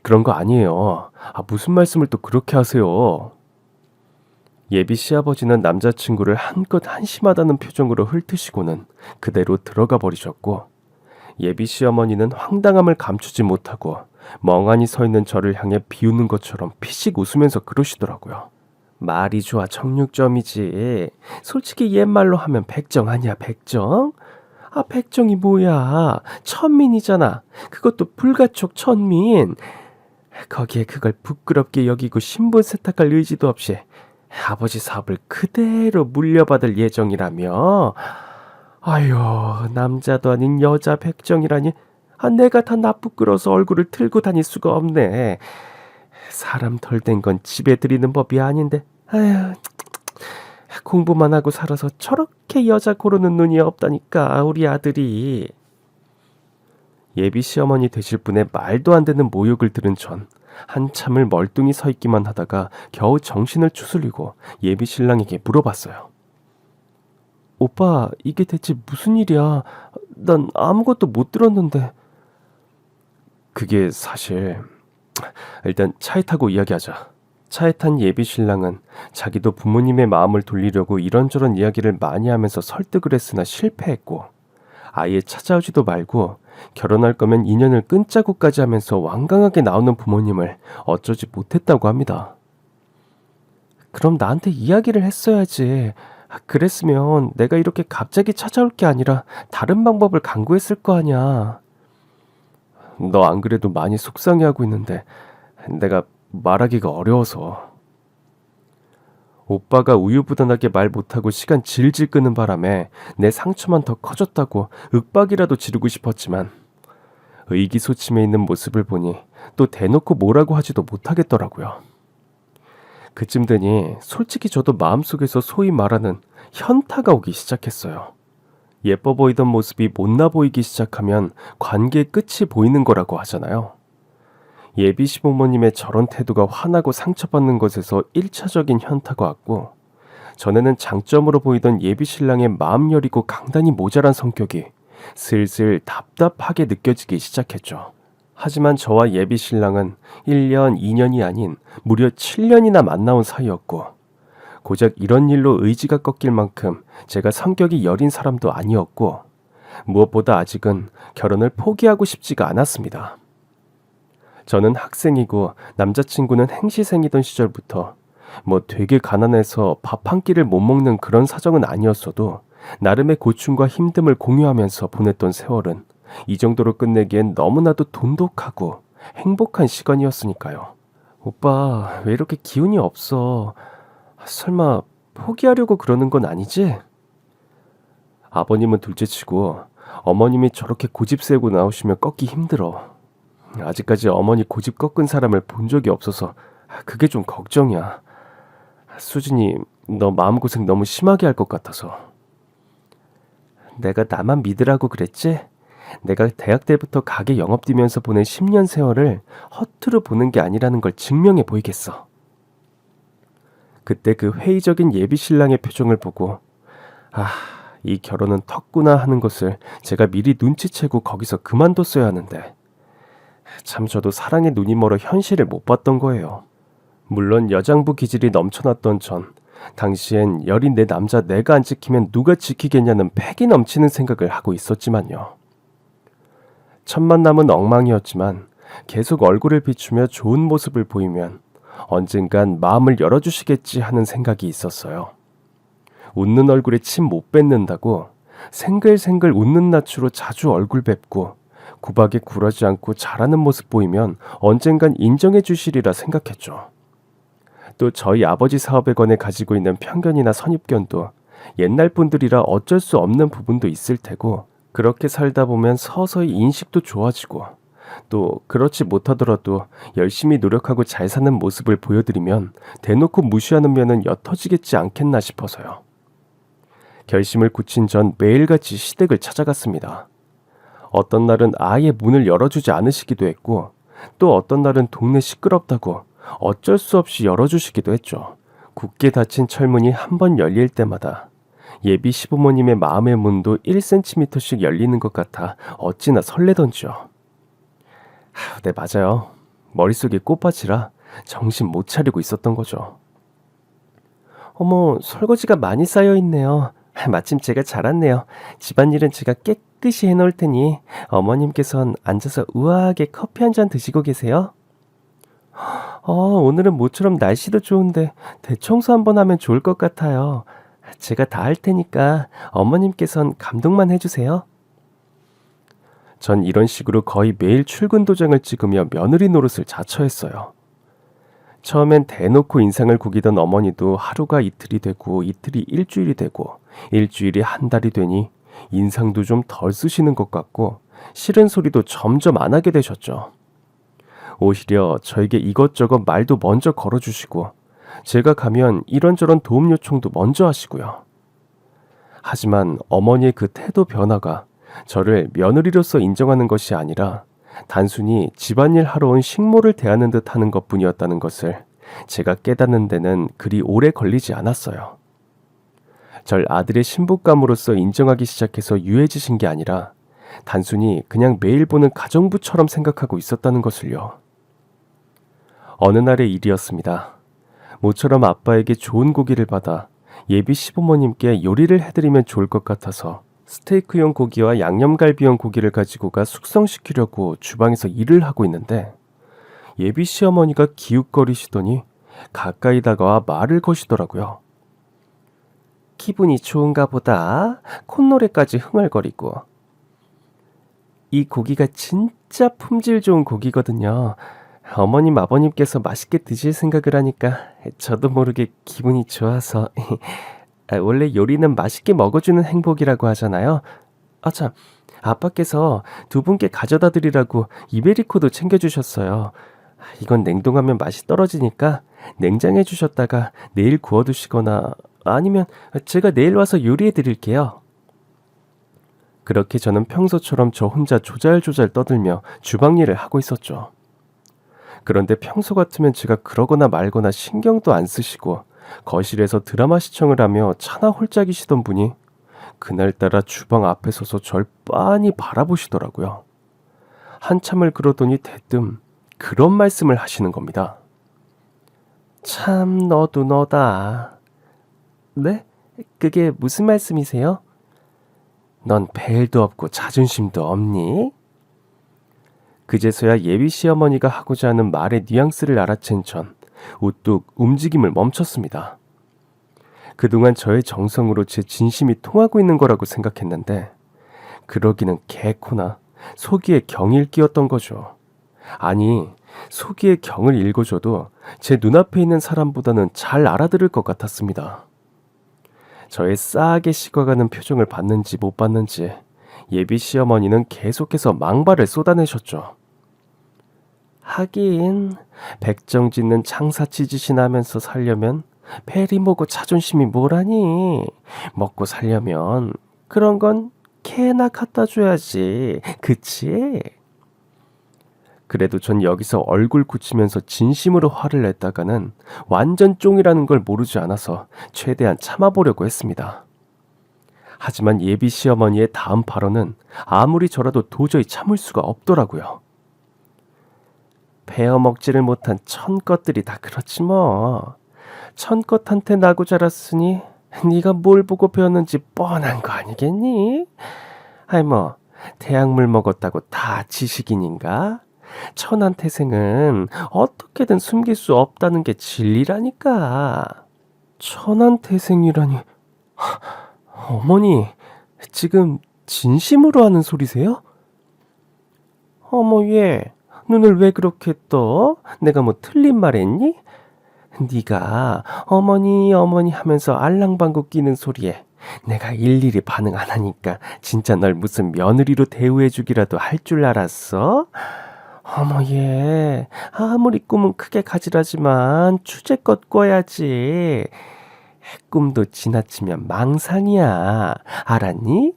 그런 거 아니에요. 무슨 말씀을 또 그렇게 하세요? 예비 시아버지는 남자친구를 한껏 한심하다는 표정으로 훑으시고는 그대로 들어가 버리셨고, 예비 시어머니는 황당함을 감추지 못하고 멍하니 서 있는 저를 향해 비웃는 것처럼 피식 웃으면서 그러시더라고요. 말이 좋아 정육점이지. 솔직히 옛말로 하면 백정 아니야, 백정? 백정이 뭐야? 천민이잖아. 그것도 불가촉 천민. 거기에 그걸 부끄럽게 여기고 신분 세탁할 의지도 없이 아버지 사업을 그대로 물려받을 예정이라며. 아유, 남자도 아닌 여자 백정이라니. 내가 다 나쁘끄러서 얼굴을 들고 다닐 수가 없네. 사람 덜 된 건 집에 들이는 법이 아닌데. 아휴, 공부만 하고 살아서 저렇게 여자 고르는 눈이 없다니까, 우리 아들이. 예비 시어머니 되실 분의 말도 안 되는 모욕을 들은 전 한참을 멀뚱히 서 있기만 하다가 겨우 정신을 추스리고 예비 신랑에게 물어봤어요. 오빠, 이게 대체 무슨 일이야? 난 아무것도 못 들었는데. 그게 사실... 일단 차에 타고 이야기하자. 차에 탄 예비 신랑은 자기도 부모님의 마음을 돌리려고 이런저런 이야기를 많이 하면서 설득을 했으나 실패했고, 아예 찾아오지도 말고 결혼할 거면 인연을 끊자고까지 하면서 완강하게 나오는 부모님을 어쩌지 못했다고 합니다. 그럼 나한테 이야기를 했어야지. 그랬으면 내가 이렇게 갑자기 찾아올 게 아니라 다른 방법을 강구했을 거 아니야. 너 안 그래도 많이 속상해하고 있는데 내가 말하기가 어려워서. 오빠가 우유부단하게 말 못하고 시간 질질 끄는 바람에 내 상처만 더 커졌다고 윽박이라도 지르고 싶었지만 의기소침해 있는 모습을 보니 또 대놓고 뭐라고 하지도 못하겠더라고요. 그쯤 되니 솔직히 저도 마음속에서 소위 말하는 현타가 오기 시작했어요. 예뻐 보이던 모습이 못나 보이기 시작하면 관계의 끝이 보이는 거라고 하잖아요. 예비 시부모님의 저런 태도가 화나고 상처받는 것에서 1차적인 현타가 왔고, 전에는 장점으로 보이던 예비 신랑의 마음 여리고 강단이 모자란 성격이 슬슬 답답하게 느껴지기 시작했죠. 하지만 저와 예비 신랑은 1년, 2년이 아닌 무려 7년이나 만나온 사이였고, 고작 이런 일로 의지가 꺾일 만큼 제가 성격이 여린 사람도 아니었고, 무엇보다 아직은 결혼을 포기하고 싶지가 않았습니다. 저는 학생이고 남자친구는 행시생이던 시절부터 뭐 되게 가난해서 밥 한 끼를 못 먹는 그런 사정은 아니었어도 나름의 고충과 힘듦을 공유하면서 보냈던 세월은 이 정도로 끝내기엔 너무나도 돈독하고 행복한 시간이었으니까요. 오빠, 왜 이렇게 기운이 없어? 설마 포기하려고 그러는 건 아니지? 아버님은 둘째치고 어머님이 저렇게 고집 세고 나오시면 꺾기 힘들어. 아직까지 어머니 고집 꺾은 사람을 본 적이 없어서 그게 좀 걱정이야. 수진이, 너 마음고생 너무 심하게 할 것 같아서. 내가 나만 믿으라고 그랬지? 내가 대학 때부터 가게 영업 뛰면서 보낸 10년 세월을 허투루 보는 게 아니라는 걸 증명해 보이겠어. 그때 그 회의적인 예비 신랑의 표정을 보고 이 결혼은 텄구나 하는 것을 제가 미리 눈치채고 거기서 그만뒀어야 하는데, 참 저도 사랑에 눈이 멀어 현실을 못 봤던 거예요. 물론 여장부 기질이 넘쳐났던 전 당시엔 여린 내 남자 내가 안 지키면 누가 지키겠냐는 패기 넘치는 생각을 하고 있었지만요. 첫 만남은 엉망이었지만 계속 얼굴을 비추며 좋은 모습을 보이면 언젠간 마음을 열어주시겠지 하는 생각이 있었어요. 웃는 얼굴에 침 못 뱉는다고 생글생글 웃는 낯으로 자주 얼굴 뵙고 구박에 굴하지 않고 잘하는 모습 보이면 언젠간 인정해 주시리라 생각했죠. 또 저희 아버지 사업에 관해 가지고 있는 편견이나 선입견도 옛날 분들이라 어쩔 수 없는 부분도 있을 테고, 그렇게 살다 보면 서서히 인식도 좋아지고 또 그렇지 못하더라도 열심히 노력하고 잘 사는 모습을 보여드리면 대놓고 무시하는 면은 옅어지겠지 않겠나 싶어서요. 결심을 굳힌 전 매일같이 시댁을 찾아갔습니다. 어떤 날은 아예 문을 열어주지 않으시기도 했고 또 어떤 날은 동네 시끄럽다고 어쩔 수 없이 열어주시기도 했죠. 굳게 닫힌 철문이 한 번 열릴 때마다 예비 시부모님의 마음의 문도 1cm씩 열리는 것 같아 어찌나 설레던지요. 네, 맞아요. 머릿속이 꽃밭이라 정신 못 차리고 있었던 거죠. 어머, 설거지가 많이 쌓여 있네요. 마침 제가 잘 왔네요. 집안일은 제가 깨끗이 해놓을 테니 어머님께선 앉아서 우아하게 커피 한 잔 드시고 계세요. 오늘은 모처럼 날씨도 좋은데 대청소 한번 하면 좋을 것 같아요. 제가 다 할 테니까 어머님께선 감동만 해주세요. 전 이런 식으로 거의 매일 출근 도장을 찍으며 며느리 노릇을 자처했어요. 처음엔 대놓고 인상을 구기던 어머니도 하루가 이틀이 되고 이틀이 일주일이 되고 일주일이 한 달이 되니 인상도 좀 덜 쓰시는 것 같고 싫은 소리도 점점 안 하게 되셨죠. 오히려 저에게 이것저것 말도 먼저 걸어주시고 제가 가면 이런저런 도움 요청도 먼저 하시고요. 하지만 어머니의 그 태도 변화가 저를 며느리로서 인정하는 것이 아니라 단순히 집안일 하러 온 식모를 대하는 듯 하는 것뿐이었다는 것을 제가 깨닫는 데는 그리 오래 걸리지 않았어요. 절 아들의 신부감으로서 인정하기 시작해서 유해지신 게 아니라 단순히 그냥 매일 보는 가정부처럼 생각하고 있었다는 것을요. 어느 날의 일이었습니다. 모처럼 아빠에게 좋은 고기를 받아 예비 시부모님께 요리를 해드리면 좋을 것 같아서 스테이크용 고기와 양념갈비용 고기를 가지고 가 숙성시키려고 주방에서 일을 하고 있는데 예비 시어머니가 기웃거리시더니 가까이 다가와 말을 거시더라고요. 기분이 좋은가 보다. 콧노래까지 흥얼거리고. 이 고기가 진짜 품질 좋은 고기거든요. 어머님 아버님께서 맛있게 드실 생각을 하니까 저도 모르게 기분이 좋아서 원래 요리는 맛있게 먹어주는 행복이라고 하잖아요. 참, 아빠께서 두 분께 가져다 드리라고 이베리코도 챙겨주셨어요. 이건 냉동하면 맛이 떨어지니까 냉장해 주셨다가 내일 구워두시거나 아니면 제가 내일 와서 요리해 드릴게요. 그렇게 저는 평소처럼 저 혼자 조잘조잘 떠들며 주방 일을 하고 있었죠. 그런데 평소 같으면 제가 그러거나 말거나 신경도 안 쓰시고 거실에서 드라마 시청을 하며 차나 홀짝이시던 분이 그날따라 주방 앞에 서서 절 빤히 바라보시더라고요. 한참을 그러더니 대뜸 그런 말씀을 하시는 겁니다. 참 너도 너다. 네? 그게 무슨 말씀이세요? 넌 벨도 없고 자존심도 없니? 그제서야 예비 시어머니가 하고자 하는 말의 뉘앙스를 알아챈 전 우뚝 움직임을 멈췄습니다. 그동안 저의 정성으로 제 진심이 통하고 있는 거라고 생각했는데 그러기는 개코나 속이의 경일 끼었던 거죠. 아니, 속이의 경을 읽어줘도 제 눈앞에 있는 사람보다는 잘 알아들을 것 같았습니다. 저의 싸하게 식어가는 표정을 봤는지 못 봤는지 예비 시어머니는 계속해서 망발을 쏟아내셨죠. 하긴 백정짓는 장사치 짓이나 하면서 살려면 페리모고 자존심이 뭐라니. 먹고 살려면 그런 건 개나 갖다 줘야지. 그치? 그래도 전 여기서 얼굴 굳히면서 진심으로 화를 냈다가는 완전 쫑이라는 걸 모르지 않아서 최대한 참아보려고 했습니다. 하지만 예비 시어머니의 다음 발언은 아무리 저라도 도저히 참을 수가 없더라고요. 베어 먹지를 못한 천것들이 다 그렇지 뭐. 천것한테 나고 자랐으니 네가 뭘 보고 배웠는지 뻔한 거 아니겠니? 아이 뭐 태양물 먹었다고 다 지식인인가? 천한태생은 어떻게든 숨길 수 없다는 게 진리라니까. 천한태생이라니. 어머니, 지금 진심으로 하는 소리세요? 어머 얘, 눈을 왜 그렇게 떠? 내가 뭐 틀린 말 했니? 네가 어머니 어머니 하면서 알랑방구 끼는 소리에 내가 일일이 반응 안 하니까 진짜 널 무슨 며느리로 대우해주기라도 할 줄 알았어? 어머 얘 아무리 꿈은 크게 가지라지만 주제껏 꿔야지. 꿈도 지나치면 망상이야. 알았니?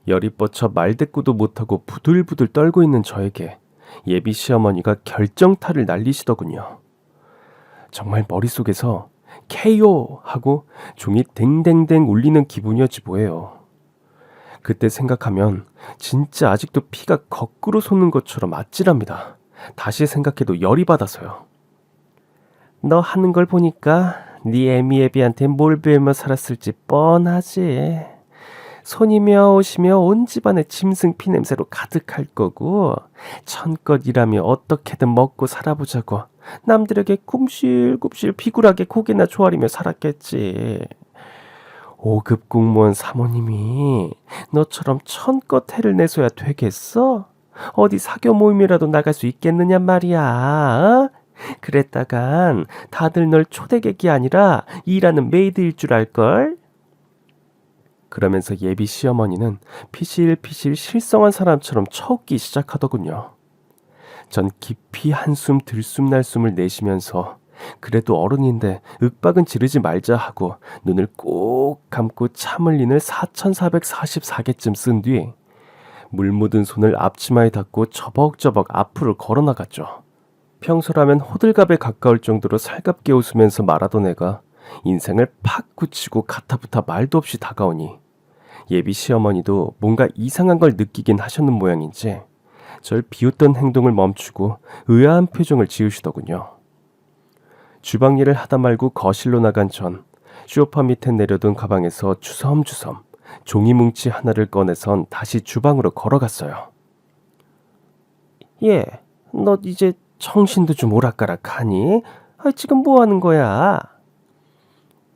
열이 뻗쳐 말대꾸도 못하고 부들부들 떨고 있는 저에게 예비 시어머니가 결정타를 날리시더군요. 정말 머릿속에서 KO 하고 종이 댕댕댕 울리는 기분이었지 뭐예요. 그때 생각하면 진짜 아직도 피가 거꾸로 솟는 것처럼 아찔합니다. 다시 생각해도 열이 받아서요. 너 하는 걸 보니까 네 애미애비한테 뭘 배우며 살았을지 뻔하지. 손이며 옷이며 온 집안에 짐승 피냄새로 가득할 거고 천껏 일하며 어떻게든 먹고 살아보자고 남들에게 굽실굽실 비굴하게 고개나 조아리며 살았겠지. 5급 공무원 사모님이 너처럼 천껏 해를 내서야 되겠어? 어디 사교 모임이라도 나갈 수 있겠느냐 말이야. 어? 그랬다간 다들 널 초대객이 아니라 일하는 메이드일 줄 알걸? 그러면서 예비 시어머니는 피실피실 실성한 사람처럼 쳐웃기 시작하더군요. 전 깊이 한숨 들숨날숨을 내쉬면서 그래도 어른인데 윽박은 지르지 말자 하고 눈을 꼭 감고 참 흘린을 4444개쯤 쓴 뒤 물 묻은 손을 앞치마에 닿고 저벅저벅 앞으로 걸어나갔죠. 평소라면 호들갑에 가까울 정도로 살갑게 웃으면서 말하던 애가 인생을 팍 굳히고 가타부타 말도 없이 다가오니 예비 시어머니도 뭔가 이상한 걸 느끼긴 하셨는 모양인지 절 비웃던 행동을 멈추고 의아한 표정을 지으시더군요. 주방 일을 하다 말고 거실로 나간 전 소파 밑에 내려둔 가방에서 주섬주섬 종이 뭉치 하나를 꺼내선 다시 주방으로 걸어갔어요. 예, 너 이제 정신도 좀 오락가락하니? 지금 뭐 하는 거야?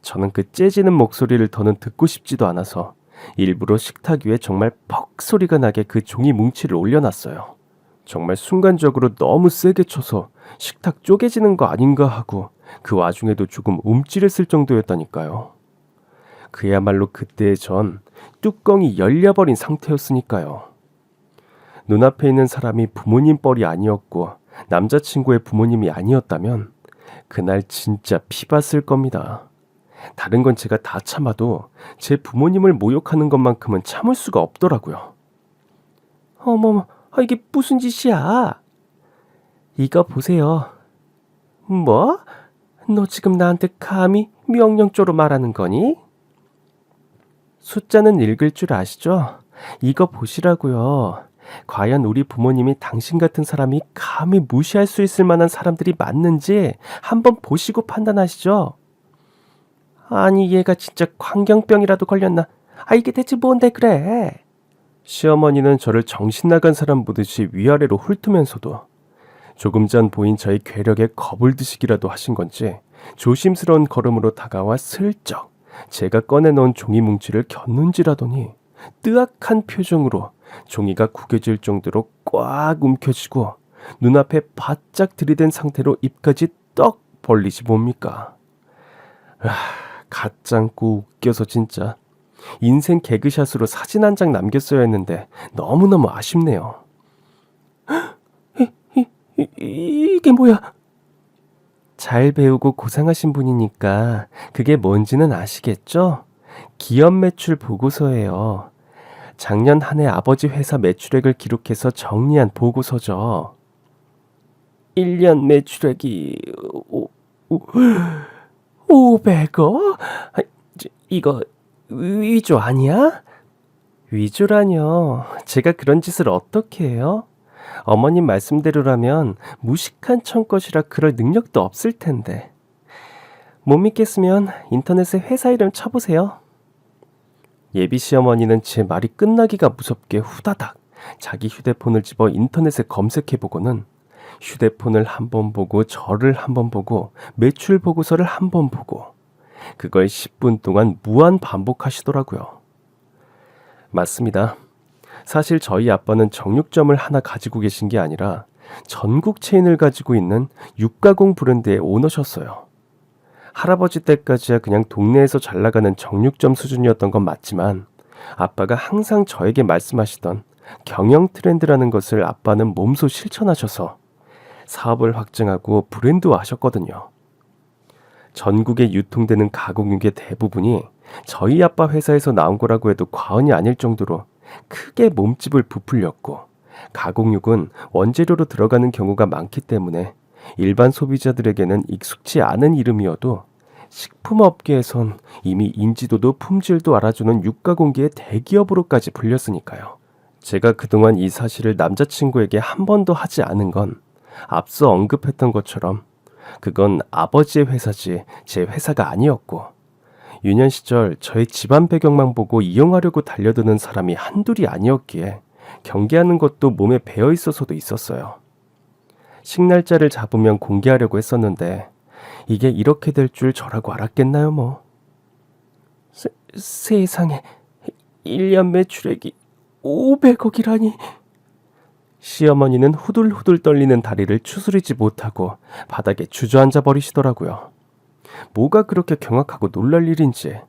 저는 그 째지는 목소리를 더는 듣고 싶지도 않아서 일부러 식탁 위에 정말 퍽 소리가 나게 그 종이 뭉치를 올려놨어요. 정말 순간적으로 너무 세게 쳐서 식탁 쪼개지는 거 아닌가 하고 그 와중에도 조금 움찔했을 정도였다니까요. 그야말로 그때의 전 뚜껑이 열려버린 상태였으니까요. 눈앞에 있는 사람이 부모님 뻘이 아니었고 남자친구의 부모님이 아니었다면 그날 진짜 피봤을 겁니다. 다른 건 제가 다 참아도 제 부모님을 모욕하는 것만큼은 참을 수가 없더라고요. 어머머, 이게 무슨 짓이야? 이거 보세요. 뭐? 너 지금 나한테 감히 명령조로 말하는 거니? 숫자는 읽을 줄 아시죠? 이거 보시라고요. 과연 우리 부모님이 당신 같은 사람이 감히 무시할 수 있을 만한 사람들이 맞는지 한번 보시고 판단하시죠. 아니 얘가 진짜 광경병이라도 걸렸나? 이게 대체 뭔데 그래? 시어머니는 저를 정신 나간 사람 보듯이 위아래로 훑으면서도 조금 전 보인 저의 괴력에 겁을 드시기라도 하신 건지 조심스러운 걸음으로 다가와 슬쩍 제가 꺼내놓은 종이 뭉치를 겼는지라더니 뜨악한 표정으로 종이가 구겨질 정도로 꽉 움켜쥐고 눈앞에 바짝 들이댄 상태로 입까지 떡 벌리지 뭡니까? 가짱고 웃겨서 진짜 인생 개그샷으로 사진 한 장 남겼어야 했는데 너무너무 아쉽네요. 이게 뭐야? 잘 배우고 고상하신 분이니까 그게 뭔지는 아시겠죠? 기업 매출 보고서예요. 작년 한 해 아버지 회사 매출액을 기록해서 정리한 보고서죠. 1년 매출액이 500억? 이거 위조 아니야? 위조라뇨. 제가 그런 짓을 어떻게 해요? 어머님 말씀대로라면 무식한 청것이라 그럴 능력도 없을 텐데. 못 믿겠으면 인터넷에 회사 이름 쳐보세요. 예비 시어머니는 제 말이 끝나기가 무섭게 후다닥 자기 휴대폰을 집어 인터넷에 검색해보고는 휴대폰을 한 번 보고 저를 한 번 보고 매출 보고서를 한 번 보고 그걸 10분 동안 무한 반복하시더라고요. 맞습니다. 사실 저희 아빠는 정육점을 하나 가지고 계신 게 아니라 전국 체인을 가지고 있는 육가공 브랜드의 오너셨어요. 할아버지 때까지야 그냥 동네에서 잘 나가는 정육점 수준이었던 건 맞지만 아빠가 항상 저에게 말씀하시던 경영 트렌드라는 것을 아빠는 몸소 실천하셔서 사업을 확장하고 브랜드화하셨거든요. 전국에 유통되는 가공육의 대부분이 저희 아빠 회사에서 나온 거라고 해도 과언이 아닐 정도로 크게 몸집을 부풀렸고, 가공육은 원재료로 들어가는 경우가 많기 때문에 일반 소비자들에게는 익숙치 않은 이름이어도 식품업계에선 이미 인지도도 품질도 알아주는 육가공기의 대기업으로까지 불렸으니까요. 제가 그동안 이 사실을 남자친구에게 한 번도 하지 않은 건 앞서 언급했던 것처럼 그건 아버지의 회사지 제 회사가 아니었고, 유년 시절 저의 집안 배경만 보고 이용하려고 달려드는 사람이 한둘이 아니었기에 경계하는 것도 몸에 배어 있어서도 있었어요. 식날짜를 잡으면 공개하려고 했었는데 이게 이렇게 될 줄 저라고 알았겠나요 뭐. 세상에, 1년 매출액이 500억이라니. 시어머니는 후들후들 떨리는 다리를 추스리지 못하고 바닥에 주저앉아 버리시더라고요. 뭐가 그렇게 경악하고 놀랄 일인지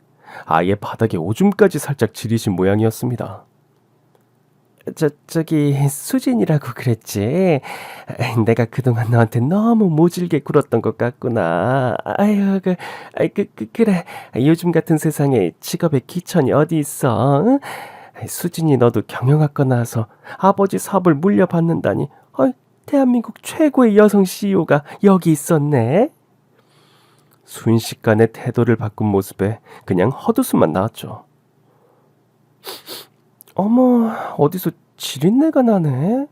아예 바닥에 오줌까지 살짝 지리신 모양이었습니다. 저기 수진이라고 그랬지? 내가 그동안 너한테 너무 모질게 굴었던 것 같구나. 아유, 그래. 요즘 같은 세상에 직업의 기천이 어디 있어? 응? 수진이 너도 경영학과 나와서 아버지 사업을 물려받는다니. 대한민국 최고의 여성 CEO가 여기 있었네. 순식간에 태도를 바꾼 모습에 그냥 헛웃음만 나왔죠. 어머, 어디서 지린내가 나네?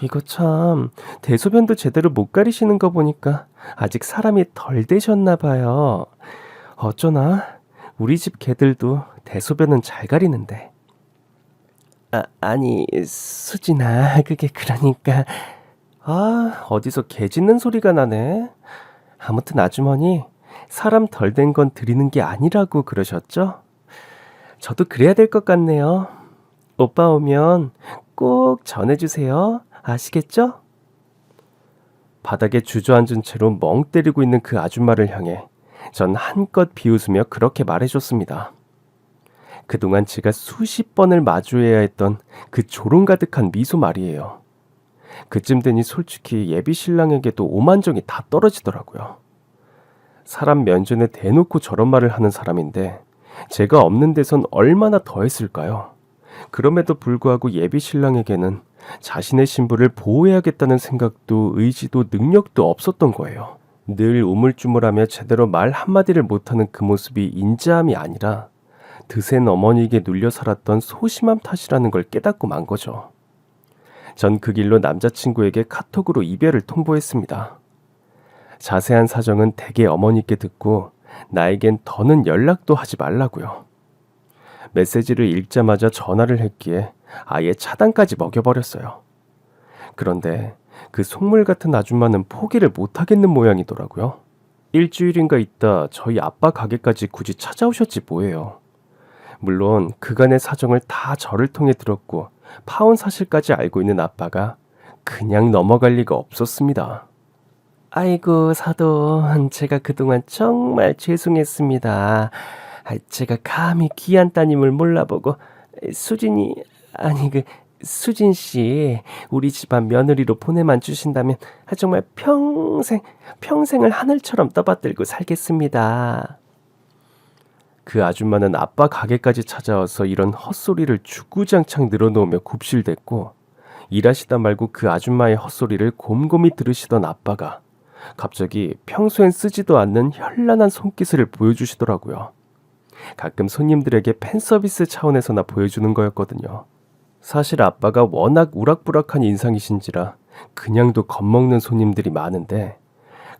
이거 참, 대소변도 제대로 못 가리시는 거 보니까 아직 사람이 덜 되셨나 봐요. 어쩌나 우리 집 개들도 대소변은 잘 가리는데. 아니, 수진아, 그게 그러니까. 어디서 개 짖는 소리가 나네. 아무튼 아주머니, 사람 덜 된 건 드리는 게 아니라고 그러셨죠? 저도 그래야 될 것 같네요. 오빠 오면 꼭 전해주세요. 아시겠죠? 바닥에 주저앉은 채로 멍 때리고 있는 그 아줌마를 향해 전 한껏 비웃으며 그렇게 말해줬습니다. 그동안 제가 수십 번을 마주해야 했던 그 조롱 가득한 미소 말이에요. 그쯤 되니 솔직히 예비 신랑에게도 오만정이 다 떨어지더라고요. 사람 면전에 대놓고 저런 말을 하는 사람인데 제가 없는 데선 얼마나 더 했을까요? 그럼에도 불구하고 예비 신랑에게는 자신의 신부를 보호해야겠다는 생각도 의지도 능력도 없었던 거예요. 늘 우물쭈물하며 제대로 말 한마디를 못하는 그 모습이 인자함이 아니라 드센 어머니에게 눌려 살았던 소심함 탓이라는 걸 깨닫고 만 거죠. 전 그 길로 남자친구에게 카톡으로 이별을 통보했습니다. 자세한 사정은 대개 어머니께 듣고 나에겐 더는 연락도 하지 말라고요. 메시지를 읽자마자 전화를 했기에 아예 차단까지 먹여버렸어요. 그런데 그 속물 같은 아줌마는 포기를 못하겠는 모양이더라고요. 일주일인가 있다 저희 아빠 가게까지 굳이 찾아오셨지 뭐예요. 물론 그간의 사정을 다 저를 통해 들었고 파혼 사실까지 알고 있는 아빠가 그냥 넘어갈 리가 없었습니다. 아이고 사돈, 제가 그동안 정말 죄송했습니다. 제가 감히 귀한 따님을 몰라보고 수진이 아니 수진 씨 우리 집안 며느리로 보내만 주신다면 정말 평생을 하늘처럼 떠받들고 살겠습니다. 그 아줌마는 아빠 가게까지 찾아와서 이런 헛소리를 주구장창 늘어놓으며 굽실댔고, 일하시다 말고 그 아줌마의 헛소리를 곰곰이 들으시던 아빠가 갑자기 평소엔 쓰지도 않는 현란한 손기술을 보여주시더라고요. 가끔 손님들에게 팬서비스 차원에서나 보여주는 거였거든요. 사실 아빠가 워낙 우락부락한 인상이신지라 그냥도 겁먹는 손님들이 많은데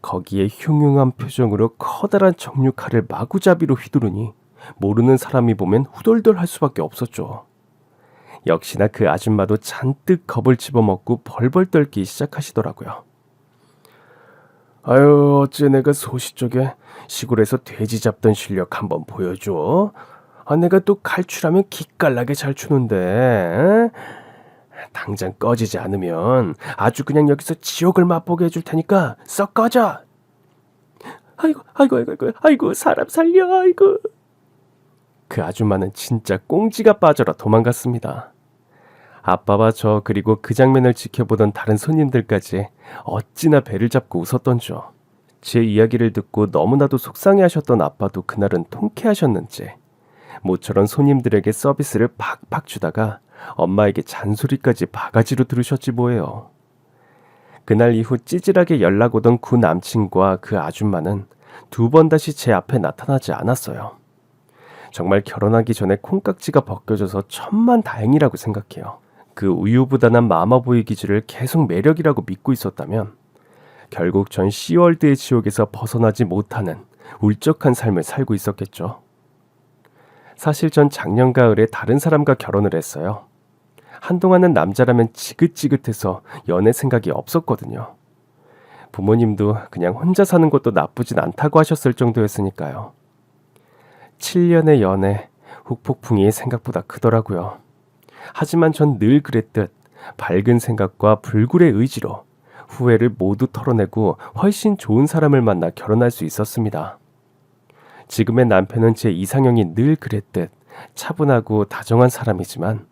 거기에 흉흉한 표정으로 커다란 정육칼을 마구잡이로 휘두르니 모르는 사람이 보면 후덜덜할 수밖에 없었죠. 역시나 그 아줌마도 잔뜩 겁을 집어먹고 벌벌 떨기 시작하시더라고요. 아유, 어째 내가 소시 쪽에 시골에서 돼지 잡던 실력 한번 보여줘. 내가 또 칼춤하면 기깔나게 잘 추는데. 당장 꺼지지 않으면 아주 그냥 여기서 지옥을 맛보게 해줄 테니까 썩 꺼져. 아이고, 사람 살려, 아이고. 그 아줌마는 진짜 꽁지가 빠져라 도망갔습니다. 아빠와 저 그리고 그 장면을 지켜보던 다른 손님들까지 어찌나 배를 잡고 웃었던죠. 제 이야기를 듣고 너무나도 속상해하셨던 아빠도 그날은 통쾌하셨는지 모처럼 손님들에게 서비스를 팍팍 주다가 엄마에게 잔소리까지 바가지로 들으셨지 뭐예요. 그날 이후 찌질하게 연락 오던 구 남친과 그 아줌마는 두 번 다시 제 앞에 나타나지 않았어요. 정말 결혼하기 전에 콩깍지가 벗겨져서 천만다행이라고 생각해요. 그 우유부단한 마마보이 기질을 계속 매력이라고 믿고 있었다면 결국 전 씨월드의 지옥에서 벗어나지 못하는 울적한 삶을 살고 있었겠죠. 사실 전 작년 가을에 다른 사람과 결혼을 했어요. 한동안은 남자라면 지긋지긋해서 연애 생각이 없었거든요. 부모님도 그냥 혼자 사는 것도 나쁘진 않다고 하셨을 정도였으니까요. 7년의 연애, 후폭풍이 생각보다 크더라고요. 하지만 전 늘 그랬듯 밝은 생각과 불굴의 의지로 후회를 모두 털어내고 훨씬 좋은 사람을 만나 결혼할 수 있었습니다. 지금의 남편은 제 이상형이 늘 그랬듯 차분하고 다정한 사람이지만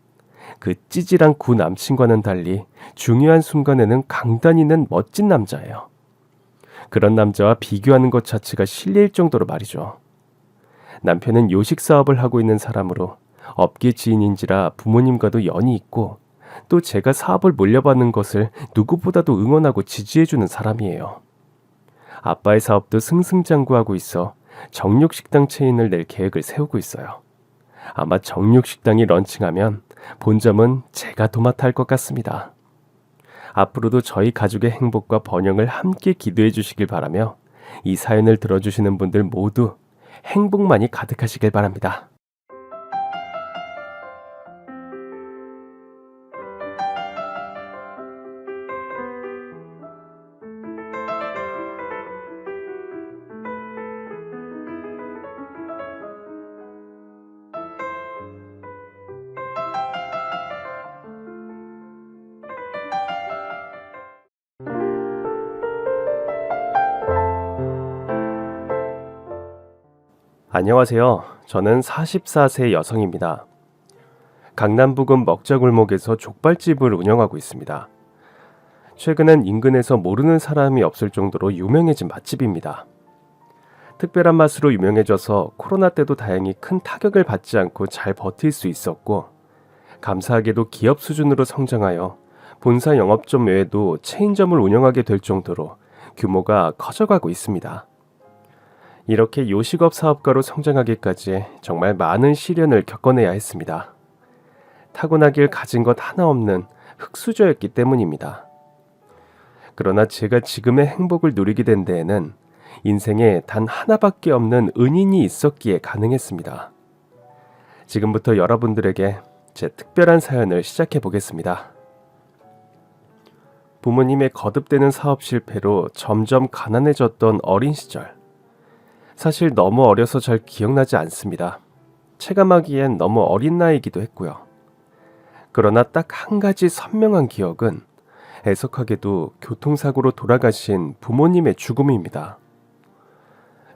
그 찌질한 구 남친과는 달리 중요한 순간에는 강단 있는 멋진 남자예요. 그런 남자와 비교하는 것 자체가 실례일 정도로 말이죠. 남편은 요식 사업을 하고 있는 사람으로 업계 지인인지라 부모님과도 연이 있고 또 제가 사업을 물려받는 것을 누구보다도 응원하고 지지해주는 사람이에요. 아빠의 사업도 승승장구하고 있어 정육식당 체인을 낼 계획을 세우고 있어요. 아마 정육식당이 런칭하면 본점은 제가 도맡아 할 것 같습니다. 앞으로도 저희 가족의 행복과 번영을 함께 기도해 주시길 바라며 이 사연을 들어주시는 분들 모두 행복만이 가득하시길 바랍니다. 안녕하세요. 저는 44세 여성입니다. 강남 부근 먹자골목에서 족발집을 운영하고 있습니다. 최근엔 인근에서 모르는 사람이 없을 정도로 유명해진 맛집입니다. 특별한 맛으로 유명해져서 코로나 때도 다행히 큰 타격을 받지 않고 잘 버틸 수 있었고, 감사하게도 기업 수준으로 성장하여 본사 영업점 외에도 체인점을 운영하게 될 정도로 규모가 커져가고 있습니다. 이렇게 요식업 사업가로 성장하기까지 정말 많은 시련을 겪어내야 했습니다. 타고나길 가진 것 하나 없는 흙수저였기 때문입니다. 그러나 제가 지금의 행복을 누리게 된 데에는 인생에 단 하나밖에 없는 은인이 있었기에 가능했습니다. 지금부터 여러분들에게 제 특별한 사연을 시작해 보겠습니다. 부모님의 거듭되는 사업 실패로 점점 가난해졌던 어린 시절. 사실 너무 어려서 잘 기억나지 않습니다. 체감하기엔 너무 어린 나이이기도 했고요. 그러나 딱 한 가지 선명한 기억은 애석하게도 교통사고로 돌아가신 부모님의 죽음입니다.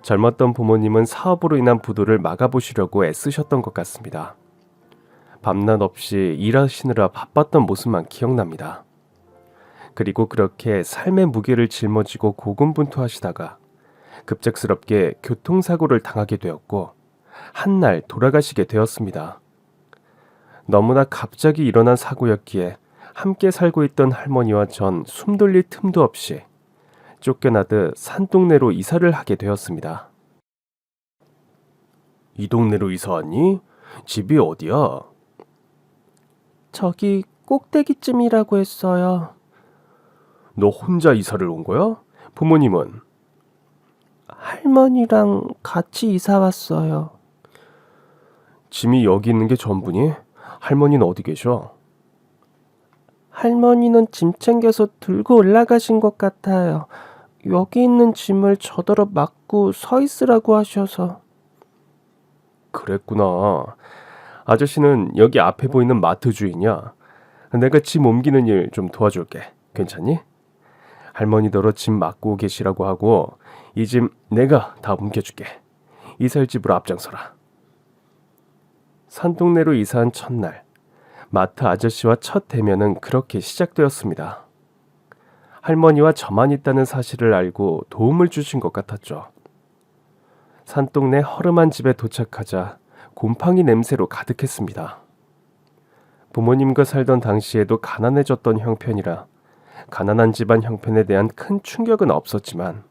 젊었던 부모님은 사업으로 인한 부도를 막아보시려고 애쓰셨던 것 같습니다. 밤낮 없이 일하시느라 바빴던 모습만 기억납니다. 그리고 그렇게 삶의 무게를 짊어지고 고군분투하시다가 급작스럽게 교통사고를 당하게 되었고 한날 돌아가시게 되었습니다. 너무나 갑자기 일어난 사고였기에 함께 살고 있던 할머니와 전 숨 돌릴 틈도 없이 쫓겨나듯 산동네로 이사를 하게 되었습니다. 이 동네로 이사 왔니? 집이 어디야? 저기 꼭대기쯤이라고 했어요. 너 혼자 이사를 온 거야? 부모님은? 할머니랑 같이 이사 왔어요. 짐이 여기 있는 게 전부니? 할머니는 어디 계셔? 할머니는 짐 챙겨서 들고 올라가신 것 같아요. 여기 있는 짐을 저더러 막고 서 있으라고 하셔서. 그랬구나. 아저씨는 여기 앞에 보이는 마트 주인이야. 내가 짐 옮기는 일 좀 도와줄게. 괜찮니? 할머니더러 짐 맡고 계시라고 하고 이 짐 내가 다 옮겨줄게. 이사할 집으로 앞장서라. 산동네로 이사한 첫날, 마트 아저씨와 첫 대면은 그렇게 시작되었습니다. 할머니와 저만 있다는 사실을 알고 도움을 주신 것 같았죠. 산동네 허름한 집에 도착하자 곰팡이 냄새로 가득했습니다. 부모님과 살던 당시에도 가난해졌던 형편이라 가난한 집안 형편에 대한 큰 충격은 없었지만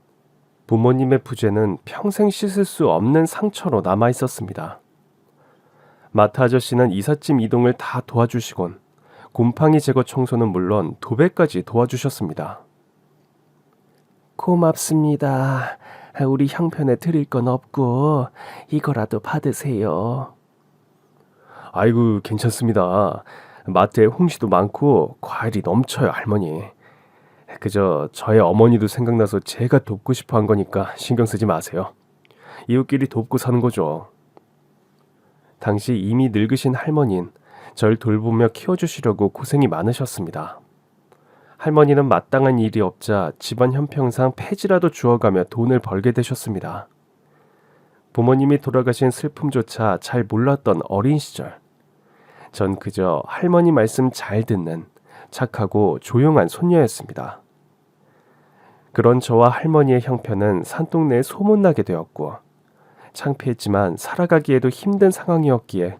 부모님의 부재는 평생 씻을 수 없는 상처로 남아 있었습니다. 마트 아저씨는 이삿짐 이동을 다 도와주시곤 곰팡이 제거 청소는 물론 도배까지 도와주셨습니다. 고맙습니다. 우리 형편에 드릴 건 없고 이거라도 받으세요. 아이고 괜찮습니다. 마트에 홍시도 많고 과일이 넘쳐요 할머니. 그저 저의 어머니도 생각나서 제가 돕고 싶어 한 거니까 신경 쓰지 마세요. 이웃끼리 돕고 사는 거죠. 당시 이미 늙으신 할머니는 절 돌보며 키워주시려고 고생이 많으셨습니다. 할머니는 마땅한 일이 없자 집안 형평상 폐지라도 주워가며 돈을 벌게 되셨습니다. 부모님이 돌아가신 슬픔조차 잘 몰랐던 어린 시절. 전 그저 할머니 말씀 잘 듣는 착하고 조용한 손녀였습니다. 그런 저와 할머니의 형편은 산동네에 소문나게 되었고 창피했지만 살아가기에도 힘든 상황이었기에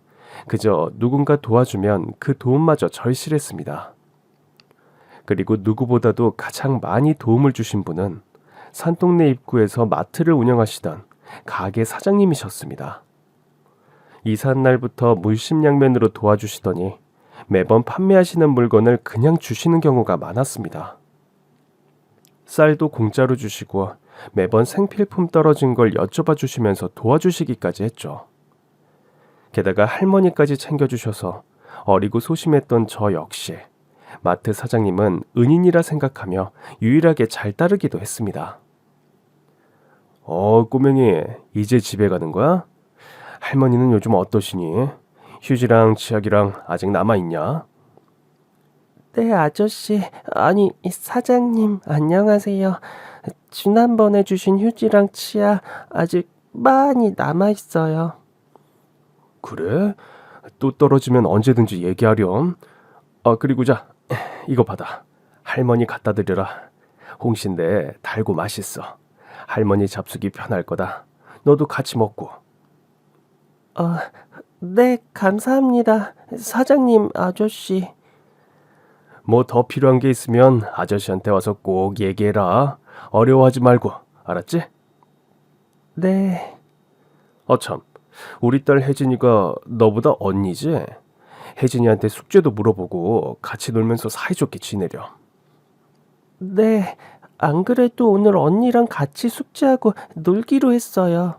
그저 누군가 도와주면 그 도움마저 절실했습니다. 그리고 누구보다도 가장 많이 도움을 주신 분은 산동네 입구에서 마트를 운영하시던 가게 사장님이셨습니다. 이사한 날부터 물심양면으로 도와주시더니 매번 판매하시는 물건을 그냥 주시는 경우가 많았습니다. 쌀도 공짜로 주시고 매번 생필품 떨어진 걸 여쭤봐 주시면서 도와주시기까지 했죠. 게다가 할머니까지 챙겨주셔서 어리고 소심했던 저 역시 마트 사장님은 은인이라 생각하며 유일하게 잘 따르기도 했습니다. 꼬맹이 이제 집에 가는 거야? 할머니는 요즘 어떠시니? 휴지랑 치약이랑 아직 남아있냐? 네 아저씨, 아니 사장님 안녕하세요. 지난번에 주신 휴지랑 치약 아직 많이 남아있어요. 그래? 또 떨어지면 언제든지 얘기하렴. 그리고 자, 이거 받아. 할머니 갖다 드려라. 홍시인데 달고 맛있어. 할머니 잡수기 편할 거다. 너도 같이 먹고. 네, 감사합니다. 사장님, 아저씨. 뭐 더 필요한 게 있으면 아저씨한테 와서 꼭 얘기해라. 어려워하지 말고, 알았지? 네. 참, 우리 딸 혜진이가 너보다 언니지? 혜진이한테 숙제도 물어보고 같이 놀면서 사이좋게 지내렴. 네, 안 그래도 오늘 언니랑 같이 숙제하고 놀기로 했어요.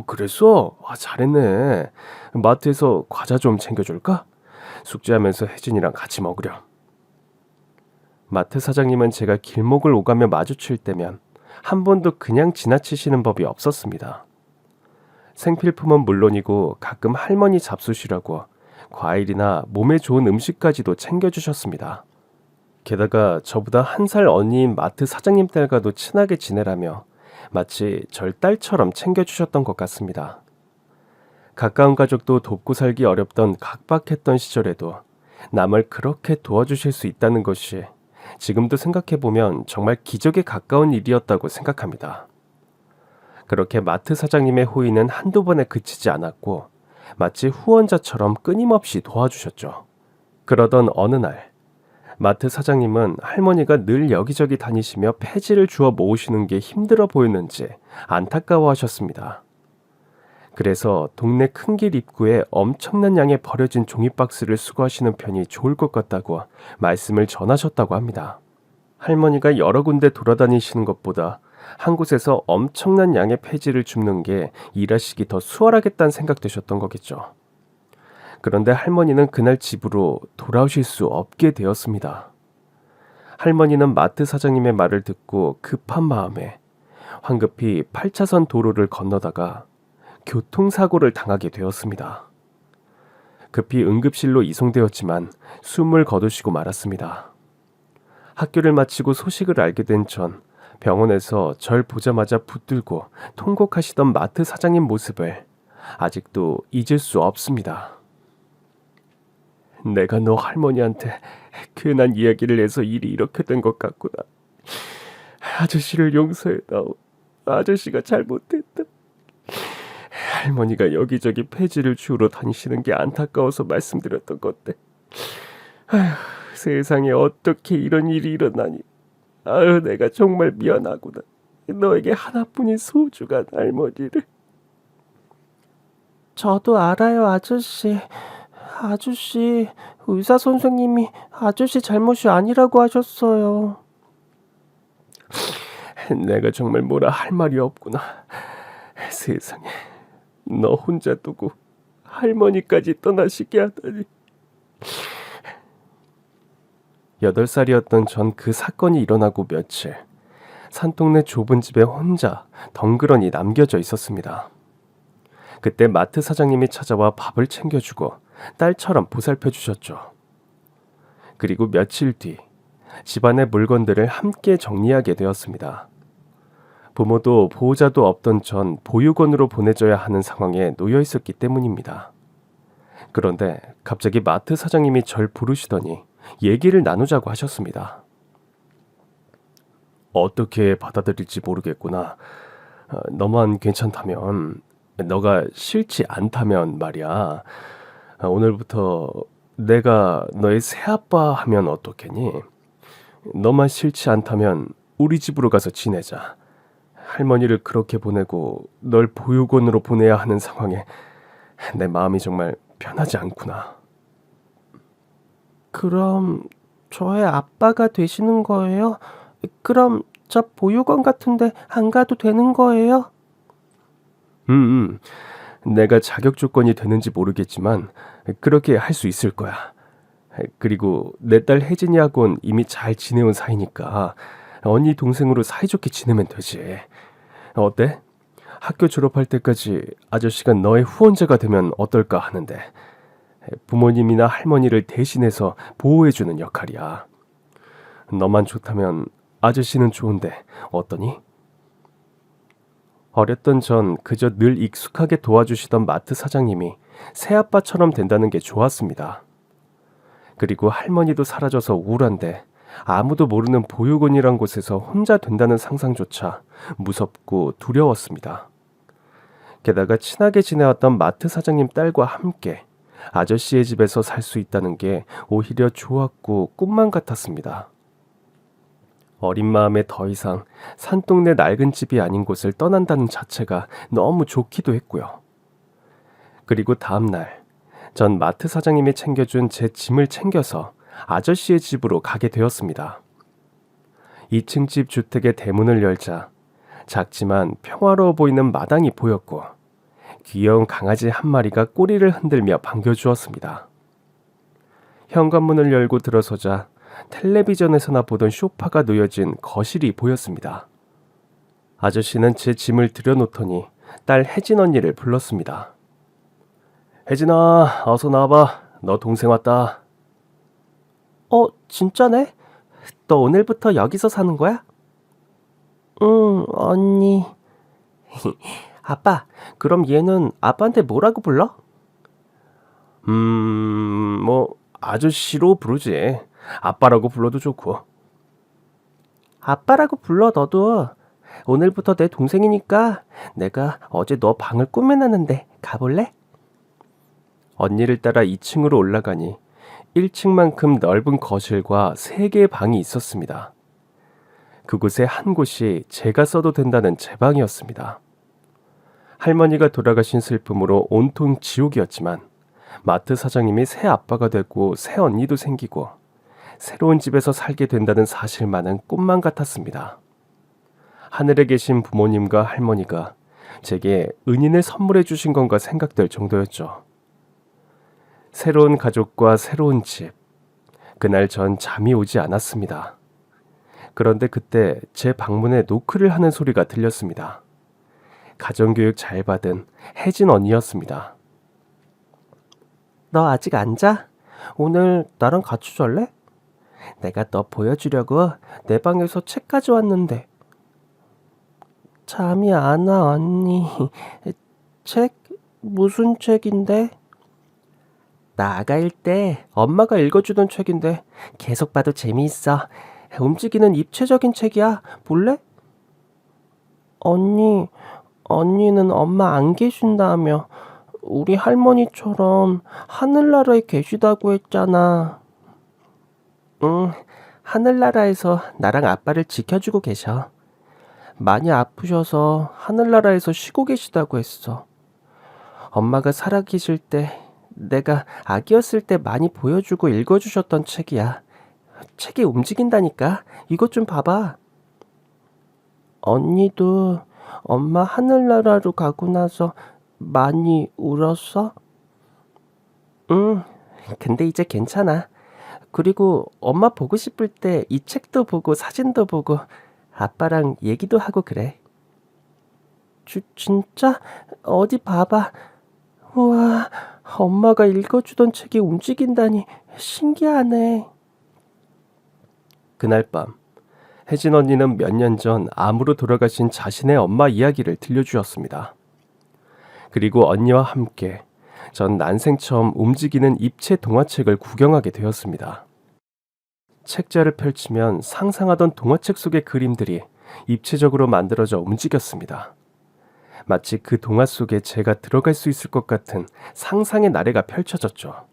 그랬어? 잘했네. 마트에서 과자 좀 챙겨줄까? 숙제하면서 혜진이랑 같이 먹으렴. 마트 사장님은 제가 길목을 오가며 마주칠 때면 한 번도 그냥 지나치시는 법이 없었습니다. 생필품은 물론이고 가끔 할머니 잡수시라고 과일이나 몸에 좋은 음식까지도 챙겨주셨습니다. 게다가 저보다 한 살 언니인 마트 사장님 딸과도 친하게 지내라며 마치 절 딸처럼 챙겨주셨던 것 같습니다. 가까운 가족도 돕고 살기 어렵던 각박했던 시절에도 남을 그렇게 도와주실 수 있다는 것이 지금도 생각해보면 정말 기적에 가까운 일이었다고 생각합니다. 그렇게 마트 사장님의 호의는 한두 번에 그치지 않았고 마치 후원자처럼 끊임없이 도와주셨죠. 그러던 어느 날 마트 사장님은 할머니가 늘 여기저기 다니시며 폐지를 주워 모으시는 게 힘들어 보였는지 안타까워하셨습니다. 그래서 동네 큰 길 입구에 엄청난 양의 버려진 종이박스를 수거하시는 편이 좋을 것 같다고 말씀을 전하셨다고 합니다. 할머니가 여러 군데 돌아다니시는 것보다 한 곳에서 엄청난 양의 폐지를 줍는 게 일하시기 더 수월하겠다는 생각되셨던 거겠죠. 그런데 할머니는 그날 집으로 돌아오실 수 없게 되었습니다. 할머니는 마트 사장님의 말을 듣고 급한 마음에 황급히 8차선 도로를 건너다가 교통사고를 당하게 되었습니다. 급히 응급실로 이송되었지만 숨을 거두시고 말았습니다. 학교를 마치고 소식을 알게 된 전 병원에서 절 보자마자 붙들고 통곡하시던 마트 사장님 모습을 아직도 잊을 수 없습니다. 내가 너 할머니한테 괜한 이야기를 해서 일이 이렇게 된 것 같구나. 아저씨를 용서해다오. 아저씨가 잘못했다. 할머니가 여기저기 폐지를 주우러 다니시는 게 안타까워서 말씀드렸던 건데. 아휴, 세상에 어떻게 이런 일이 일어나니. 아유, 내가 정말 미안하구나. 너에게 하나뿐인 소중한 할머니를. 저도 알아요, 아저씨. 아저씨, 의사 선생님이 아저씨 잘못이 아니라고 하셨어요. 내가 정말 뭐라 할 말이 없구나. 세상에, 너 혼자 두고 할머니까지 떠나시게 하다니. 8살이었던 전 그 사건이 일어나고 며칠, 산동네 좁은 집에 혼자 덩그러니 남겨져 있었습니다. 그때 마트 사장님이 찾아와 밥을 챙겨주고 딸처럼 보살펴 주셨죠. 그리고 며칠 뒤 집안의 물건들을 함께 정리하게 되었습니다. 부모도 보호자도 없던 전 보육원으로 보내줘야 하는 상황에 놓여 있었기 때문입니다. 그런데 갑자기 마트 사장님이 절 부르시더니 얘기를 나누자고 하셨습니다. 어떻게 받아들일지 모르겠구나. 너만 괜찮다면, 너가 싫지 않다면 말이야. 오늘부터 내가 너의 새아빠 하면 어떻겠니? 너만 싫지 않다면 우리 집으로 가서 지내자. 할머니를 그렇게 보내고 널 보육원으로 보내야 하는 상황에 내 마음이 정말 편하지 않구나. 그럼 저의 아빠가 되시는 거예요? 그럼 저 보육원 같은데 안 가도 되는 거예요? 내가 자격 조건이 되는지 모르겠지만 그렇게 할 수 있을 거야. 그리고 내 딸 혜진이하고는 이미 잘 지내온 사이니까 언니 동생으로 사이좋게 지내면 되지. 어때? 학교 졸업할 때까지 아저씨가 너의 후원자가 되면 어떨까 하는데, 부모님이나 할머니를 대신해서 보호해주는 역할이야. 너만 좋다면 아저씨는 좋은데 어떠니? 어렸던 전 그저 늘 익숙하게 도와주시던 마트 사장님이 새아빠처럼 된다는 게 좋았습니다. 그리고 할머니도 사라져서 우울한데 아무도 모르는 보육원이란 곳에서 혼자 된다는 상상조차 무섭고 두려웠습니다. 게다가 친하게 지내왔던 마트 사장님 딸과 함께 아저씨의 집에서 살 수 있다는 게 오히려 좋았고 꿈만 같았습니다. 어린 마음에 더 이상 산동네 낡은 집이 아닌 곳을 떠난다는 자체가 너무 좋기도 했고요. 그리고 다음 날, 전 마트 사장님이 챙겨준 제 짐을 챙겨서 아저씨의 집으로 가게 되었습니다. 2층 집 주택의 대문을 열자 작지만 평화로워 보이는 마당이 보였고 귀여운 강아지 한 마리가 꼬리를 흔들며 반겨주었습니다. 현관문을 열고 들어서자 텔레비전에서나 보던 소파가 놓여진 거실이 보였습니다. 아저씨는 제 짐을 들여놓더니 딸 혜진 언니를 불렀습니다. 혜진아, 어서 나와봐. 너 동생 왔다. 진짜네? 너 오늘부터 여기서 사는 거야? 응, 언니. 아빠, 그럼 얘는 아빠한테 뭐라고 불러? 뭐 아저씨로 부르지. 아빠라고 불러도 좋고. 아빠라고 불러, 너도. 오늘부터 내 동생이니까 내가 어제 너 방을 꾸며놨는데 가볼래? 언니를 따라 2층으로 올라가니 1층만큼 넓은 거실과 3개의 방이 있었습니다. 그곳에 한 곳이 제가 써도 된다는 제 방이었습니다. 할머니가 돌아가신 슬픔으로 온통 지옥이었지만 마트 사장님이 새 아빠가 되고 새 언니도 생기고 새로운 집에서 살게 된다는 사실만은 꿈만 같았습니다. 하늘에 계신 부모님과 할머니가 제게 은인을 선물해 주신 건가 생각될 정도였죠. 새로운 가족과 새로운 집. 그날 전 잠이 오지 않았습니다. 그런데 그때 제 방문에 노크를 하는 소리가 들렸습니다. 가정교육 잘 받은 혜진 언니였습니다. 너 아직 안 자? 오늘 나랑 같이 잘래? 내가 너 보여주려고 내 방에서 책 가져왔는데. 잠이 안 와, 언니. 책? 무슨 책인데? 나 아가일 때 엄마가 읽어주던 책인데 계속 봐도 재미있어. 움직이는 입체적인 책이야. 볼래? 언니는 엄마 안 계신다며. 우리 할머니처럼 하늘나라에 계시다고 했잖아. 응, 하늘나라에서 나랑 아빠를 지켜주고 계셔. 많이 아프셔서 하늘나라에서 쉬고 계시다고 했어. 엄마가 살아계실 때 내가 아기였을 때 많이 보여주고 읽어주셨던 책이야. 책이 움직인다니까. 이것 좀 봐봐. 언니도 엄마 하늘나라로 가고 나서 많이 울었어? 응, 근데 이제 괜찮아. 그리고 엄마 보고 싶을 때 이 책도 보고 사진도 보고 아빠랑 얘기도 하고 그래. 진짜? 어디 봐봐. 우와, 엄마가 읽어주던 책이 움직인다니 신기하네. 그날 밤, 혜진 언니는 몇 년 전 암으로 돌아가신 자신의 엄마 이야기를 들려주었습니다. 그리고 언니와 함께 전 난생 처음 움직이는 입체 동화책을 구경하게 되었습니다. 책자를 펼치면 상상하던 동화책 속의 그림들이 입체적으로 만들어져 움직였습니다. 마치 그 동화 속에 제가 들어갈 수 있을 것 같은 상상의 나래가 펼쳐졌죠.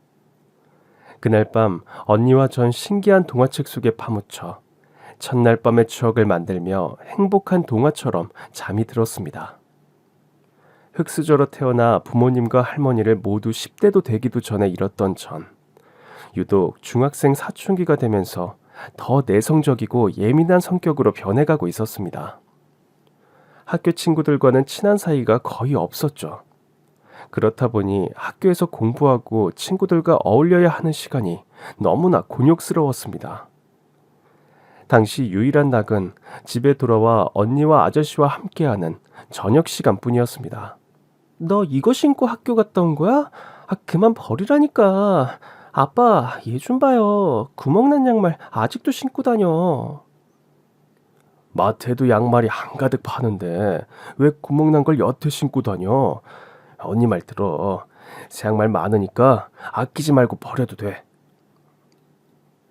그날 밤 언니와 전 신기한 동화책 속에 파묻혀 첫날 밤의 추억을 만들며 행복한 동화처럼 잠이 들었습니다. 흙수저로 태어나 부모님과 할머니를 모두 10대도 되기도 전에 잃었던 전, 유독 중학생 사춘기가 되면서 더 내성적이고 예민한 성격으로 변해가고 있었습니다. 학교 친구들과는 친한 사이가 거의 없었죠. 그렇다 보니 학교에서 공부하고 친구들과 어울려야 하는 시간이 너무나 곤욕스러웠습니다. 당시 유일한 낙은 집에 돌아와 언니와 아저씨와 함께하는 저녁 시간뿐이었습니다. 너 이거 신고 학교 갔다 온 거야? 그만 버리라니까. 아빠, 얘 좀 봐요. 구멍난 양말 아직도 신고 다녀. 마트에도 양말이 한가득 파는데 왜 구멍난 걸 여태 신고 다녀? 언니 말 들어. 새 양말 많으니까 아끼지 말고 버려도 돼.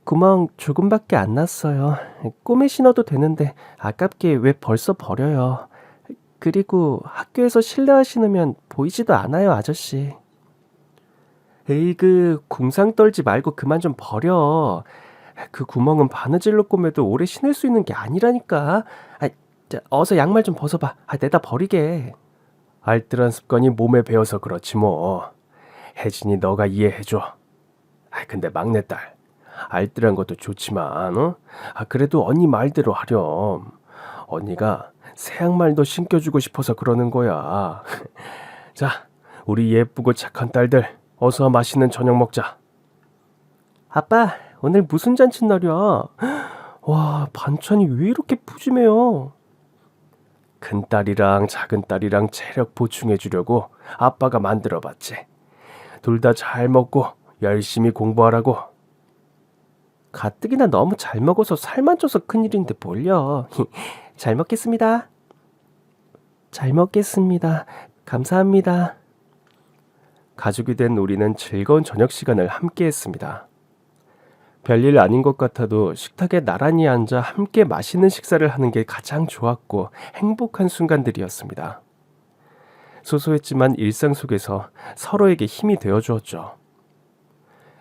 구멍 조금밖에 안 났어요. 꿈에 신어도 되는데 아깝게 왜 벌써 버려요. 그리고 학교에서 실내화 신으면 보이지도 않아요, 아저씨. 에이그, 궁상 떨지 말고 그만 좀 버려. 그 구멍은 바느질로 꼬매도 오래 신을 수 있는 게 아니라니까. 어서 양말 좀 벗어봐. 내다 버리게. 알뜰한 습관이 몸에 배어서 그렇지 뭐. 혜진이 너가 이해해줘. 근데 막내딸, 알뜰한 것도 좋지만 그래도 언니 말대로 하렴. 언니가 새 양말도 신겨주고 싶어서 그러는 거야. 자, 우리 예쁘고 착한 딸들 어서 맛있는 저녁 먹자. 아빠, 오늘 무슨 잔칫날이야? 와, 반찬이 왜 이렇게 푸짐해요? 큰딸이랑 작은딸이랑 체력 보충해 주려고 아빠가 만들어봤지. 둘 다 잘 먹고 열심히 공부하라고. 가뜩이나 너무 잘 먹어서 살만 쪄서 큰일인데 뭘요. 잘 먹겠습니다. 잘 먹겠습니다. 감사합니다. 가족이 된 우리는 즐거운 저녁 시간을 함께 했습니다. 별일 아닌 것 같아도 식탁에 나란히 앉아 함께 맛있는 식사를 하는 게 가장 좋았고 행복한 순간들이었습니다. 소소했지만 일상 속에서 서로에게 힘이 되어 주었죠.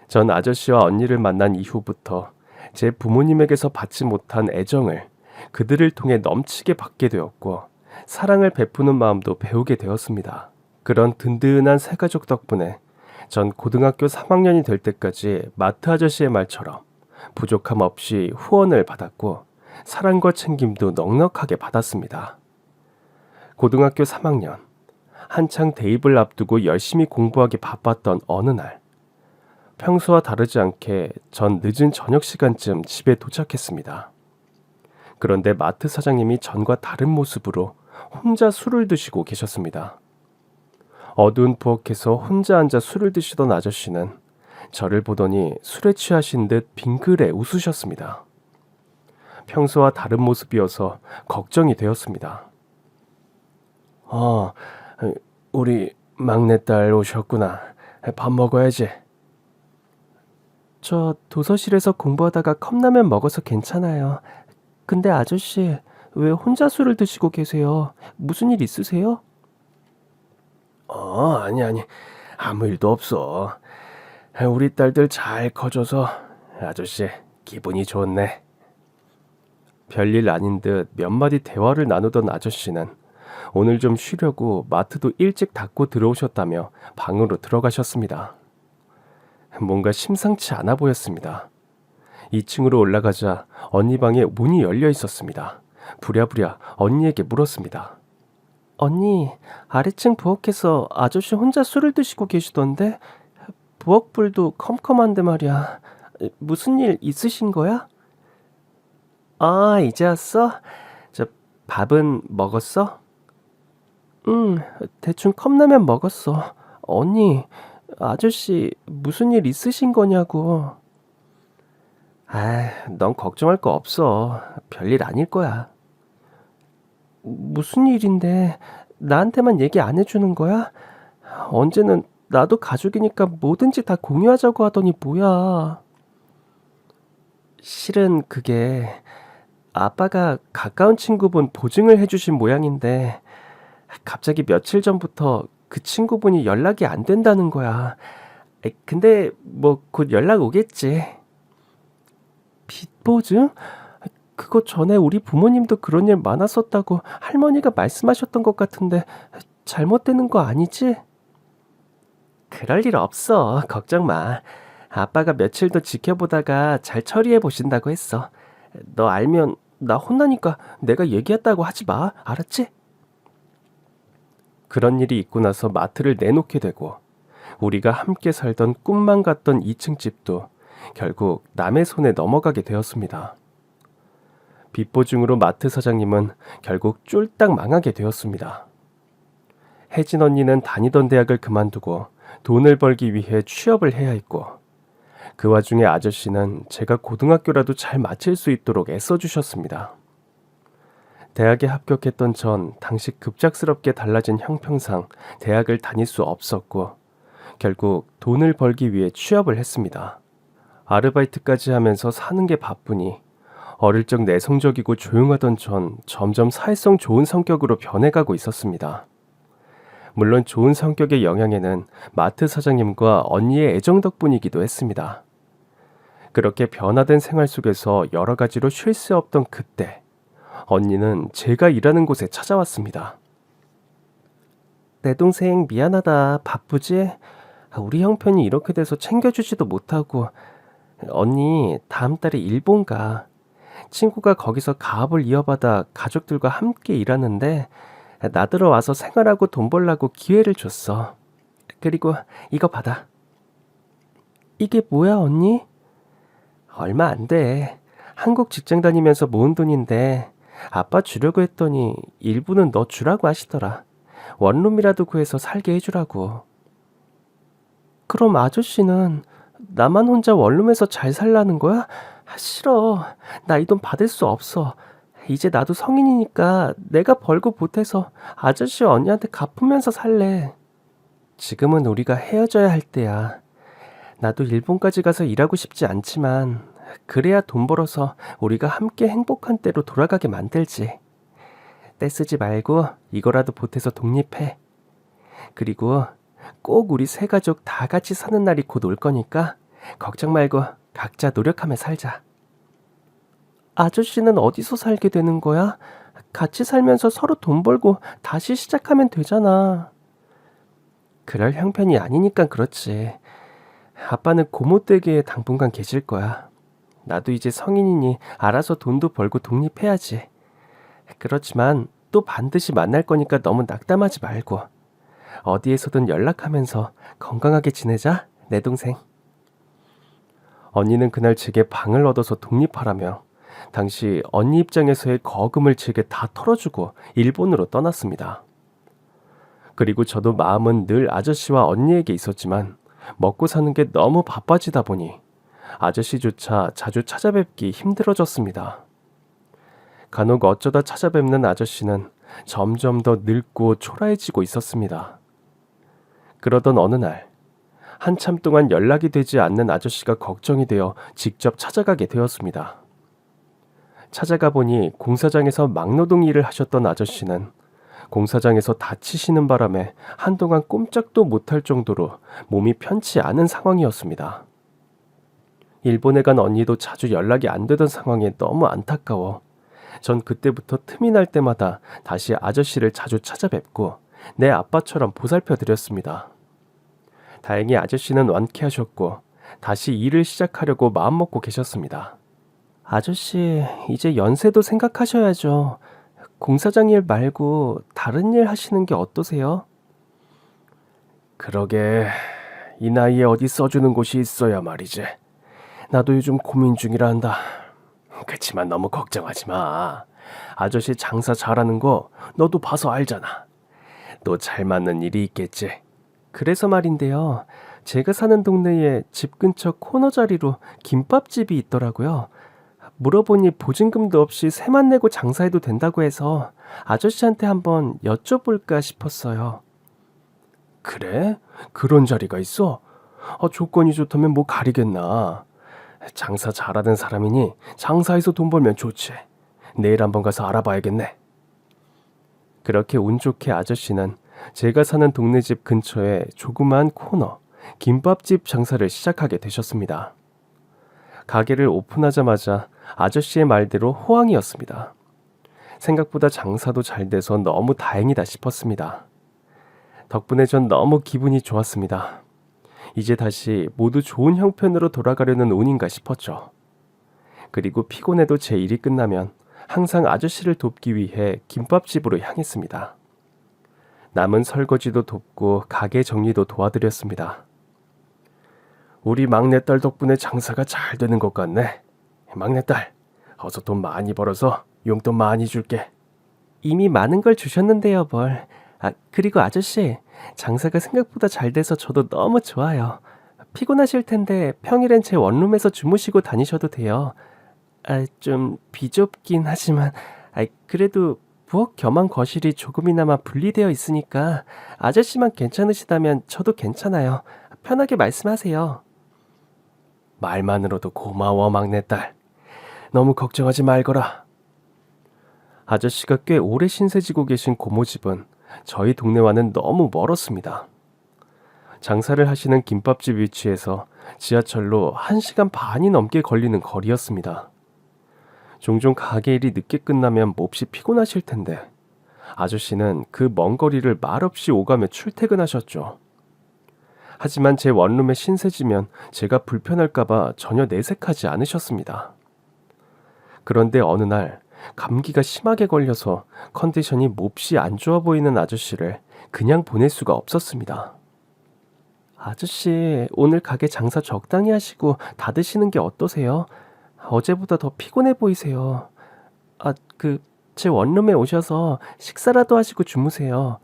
전 아저씨와 언니를 만난 이후부터 제 부모님에게서 받지 못한 애정을 그들을 통해 넘치게 받게 되었고 사랑을 베푸는 마음도 배우게 되었습니다. 그런 든든한 새가족 덕분에 전 고등학교 3학년이 될 때까지 마트 아저씨의 말처럼 부족함 없이 후원을 받았고 사랑과 챙김도 넉넉하게 받았습니다. 고등학교 3학년, 한창 대입을 앞두고 열심히 공부하기 바빴던 어느 날, 평소와 다르지 않게 전 늦은 저녁 시간쯤 집에 도착했습니다. 그런데 마트 사장님이 전과 다른 모습으로 혼자 술을 드시고 계셨습니다. 어두운 부엌에서 혼자 앉아 술을 드시던 아저씨는 저를 보더니 술에 취하신 듯 빙그레 웃으셨습니다. 평소와 다른 모습이어서 걱정이 되었습니다. 우리 막내딸 오셨구나. 밥 먹어야지. 저 도서실에서 공부하다가 컵라면 먹어서 괜찮아요. 근데 아저씨, 왜 혼자 술을 드시고 계세요? 무슨 일 있으세요? 아니. 아무 일도 없어. 우리 딸들 잘 커져서 아저씨 기분이 좋네. 별일 아닌 듯 몇 마디 대화를 나누던 아저씨는 오늘 좀 쉬려고 마트도 일찍 닫고 들어오셨다며 방으로 들어가셨습니다. 뭔가 심상치 않아 보였습니다. 2층으로 올라가자 언니 방에 문이 열려 있었습니다. 부랴부랴 언니에게 물었습니다. 언니, 아래층 부엌에서 아저씨 혼자 술을 드시고 계시던데 부엌불도 컴컴한데 말이야. 무슨 일 있으신 거야? 아, 이제 왔어? 저 밥은 먹었어? 응, 대충 컵라면 먹었어. 언니, 아저씨 무슨 일 있으신 거냐고. 넌 걱정할 거 없어. 별일 아닐 거야. 무슨 일인데 나한테만 얘기 안 해주는 거야? 언제는 나도 가족이니까 뭐든지 다 공유하자고 하더니 뭐야. 실은 그게 아빠가 가까운 친구분 보증을 해주신 모양인데 갑자기 며칠 전부터 그 친구분이 연락이 안 된다는 거야. 근데 뭐 곧 연락 오겠지. 빚 보증? 그거 전에 우리 부모님도 그런 일 많았었다고 할머니가 말씀하셨던 것 같은데 잘못되는 거 아니지? 그럴 일 없어. 걱정 마. 아빠가 며칠 더 지켜보다가 잘 처리해 보신다고 했어. 너 알면 나 혼나니까 내가 얘기했다고 하지 마. 알았지? 그런 일이 있고 나서 마트를 내놓게 되고 우리가 함께 살던 꿈만 같던 2층 집도 결국 남의 손에 넘어가게 되었습니다. 빚보증으로 마트 사장님은 결국 쫄딱 망하게 되었습니다. 혜진 언니는 다니던 대학을 그만두고 돈을 벌기 위해 취업을 해야 했고 그 와중에 아저씨는 제가 고등학교라도 잘 마칠 수 있도록 애써주셨습니다. 대학에 합격했던 전 당시 급작스럽게 달라진 형평상 대학을 다닐 수 없었고 결국 돈을 벌기 위해 취업을 했습니다. 아르바이트까지 하면서 사는 게 바쁘니 어릴 적 내성적이고 조용하던 전 점점 사회성 좋은 성격으로 변해가고 있었습니다. 물론 좋은 성격의 영향에는 마트 사장님과 언니의 애정 덕분이기도 했습니다. 그렇게 변화된 생활 속에서 여러 가지로 쉴 새 없던 그때 언니는 제가 일하는 곳에 찾아왔습니다. 내 동생 미안하다. 바쁘지? 우리 형편이 이렇게 돼서 챙겨주지도 못하고 언니 다음 달에 일본 가. 친구가 거기서 가업을 이어받아 가족들과 함께 일하는데 나들어 와서 생활하고 돈 벌라고 기회를 줬어. 그리고 이거 받아. 이게 뭐야 언니? 얼마 안 돼. 한국 직장 다니면서 모은 돈인데 아빠 주려고 했더니 일부는 너 주라고 하시더라. 원룸이라도 구해서 살게 해주라고. 그럼 아저씨는 나만 혼자 원룸에서 잘 살라는 거야? 싫어. 나 이 돈 받을 수 없어. 이제 나도 성인이니까 내가 벌고 보태서 아저씨 언니한테 갚으면서 살래. 지금은 우리가 헤어져야 할 때야. 나도 일본까지 가서 일하고 싶지 않지만 그래야 돈 벌어서 우리가 함께 행복한 때로 돌아가게 만들지. 떼쓰지 말고 이거라도 보태서 독립해. 그리고 꼭 우리 세 가족 다 같이 사는 날이 곧 올 거니까 걱정 말고 각자 노력하며 살자. 아저씨는 어디서 살게 되는 거야? 같이 살면서 서로 돈 벌고 다시 시작하면 되잖아. 그럴 형편이 아니니까 그렇지. 아빠는 고모댁에 당분간 계실 거야. 나도 이제 성인이니 알아서 돈도 벌고 독립해야지. 그렇지만 또 반드시 만날 거니까 너무 낙담하지 말고 어디에서든 연락하면서 건강하게 지내자, 내 동생. 언니는 그날 제게 방을 얻어서 독립하라며 당시 언니 입장에서의 거금을 제게 다 털어주고 일본으로 떠났습니다. 그리고 저도 마음은 늘 아저씨와 언니에게 있었지만 먹고 사는 게 너무 바빠지다 보니 아저씨조차 자주 찾아뵙기 힘들어졌습니다. 간혹 어쩌다 찾아뵙는 아저씨는 점점 더 늙고 초라해지고 있었습니다. 그러던 어느 날, 한참 동안 연락이 되지 않는 아저씨가 걱정이 되어 직접 찾아가게 되었습니다. 찾아가 보니 공사장에서 막노동 일을 하셨던 아저씨는 공사장에서 다치시는 바람에 한동안 꼼짝도 못할 정도로 몸이 편치 않은 상황이었습니다. 일본에 간 언니도 자주 연락이 안 되던 상황에 너무 안타까워 전 그때부터 틈이 날 때마다 다시 아저씨를 자주 찾아뵙고 내 아빠처럼 보살펴 드렸습니다. 다행히 아저씨는 완쾌하셨고 다시 일을 시작하려고 마음먹고 계셨습니다. 아저씨, 이제 연세도 생각하셔야죠. 공사장 일 말고 다른 일 하시는 게 어떠세요? 그러게, 이 나이에 어디 써주는 곳이 있어야 말이지. 나도 요즘 고민 중이라 한다. 그치만 너무 걱정하지 마. 아저씨 장사 잘하는 거 너도 봐서 알잖아. 또 잘 맞는 일이 있겠지. 그래서 말인데요. 제가 사는 동네에 집 근처 코너 자리로 김밥집이 있더라고요. 물어보니 보증금도 없이 세만 내고 장사해도 된다고 해서 아저씨한테 한번 여쭤볼까 싶었어요. 그래? 그런 자리가 있어? 조건이 좋다면 뭐 가리겠나. 장사 잘하는 사람이니 장사해서 돈 벌면 좋지. 내일 한번 가서 알아봐야겠네. 그렇게 운 좋게 아저씨는 제가 사는 동네 집 근처에 조그마한 코너, 김밥집 장사를 시작하게 되셨습니다. 가게를 오픈하자마자 아저씨의 말대로 호황이었습니다. 생각보다 장사도 잘 돼서 너무 다행이다 싶었습니다. 덕분에 전 너무 기분이 좋았습니다. 이제 다시 모두 좋은 형편으로 돌아가려는 운인가 싶었죠. 그리고 피곤해도 제 일이 끝나면 항상 아저씨를 돕기 위해 김밥집으로 향했습니다. 남은 설거지도 돕고 가게 정리도 도와드렸습니다. 우리 막내딸 덕분에 장사가 잘 되는 것 같네. 막내딸, 어서 돈 많이 벌어서 용돈 많이 줄게. 이미 많은 걸 주셨는데요, 뭘. 그리고 아저씨, 장사가 생각보다 잘 돼서 저도 너무 좋아요. 피곤하실 텐데 평일엔 제 원룸에서 주무시고 다니셔도 돼요. 좀 비좁긴 하지만 그래도 부엌 겸한 거실이 조금이나마 분리되어 있으니까 아저씨만 괜찮으시다면 저도 괜찮아요. 편하게 말씀하세요. 말만으로도 고마워, 막내딸. 너무 걱정하지 말거라. 아저씨가 꽤 오래 신세지고 계신 고모집은 저희 동네와는 너무 멀었습니다. 장사를 하시는 김밥집 위치에서 지하철로 1시간 반이 넘게 걸리는 거리였습니다. 종종 가게 일이 늦게 끝나면 몹시 피곤하실 텐데 아저씨는 그 먼 거리를 말없이 오가며 출퇴근하셨죠. 하지만 제 원룸에 신세지면 제가 불편할까봐 전혀 내색하지 않으셨습니다. 그런데 어느 날 감기가 심하게 걸려서 컨디션이 몹시 안 좋아 보이는 아저씨를 그냥 보낼 수가 없었습니다. 아저씨, 오늘 가게 장사 적당히 하시고 닫으시는 게 어떠세요? 어제보다 더 피곤해 보이세요. 제 원룸에 오셔서 식사라도 하시고 주무세요.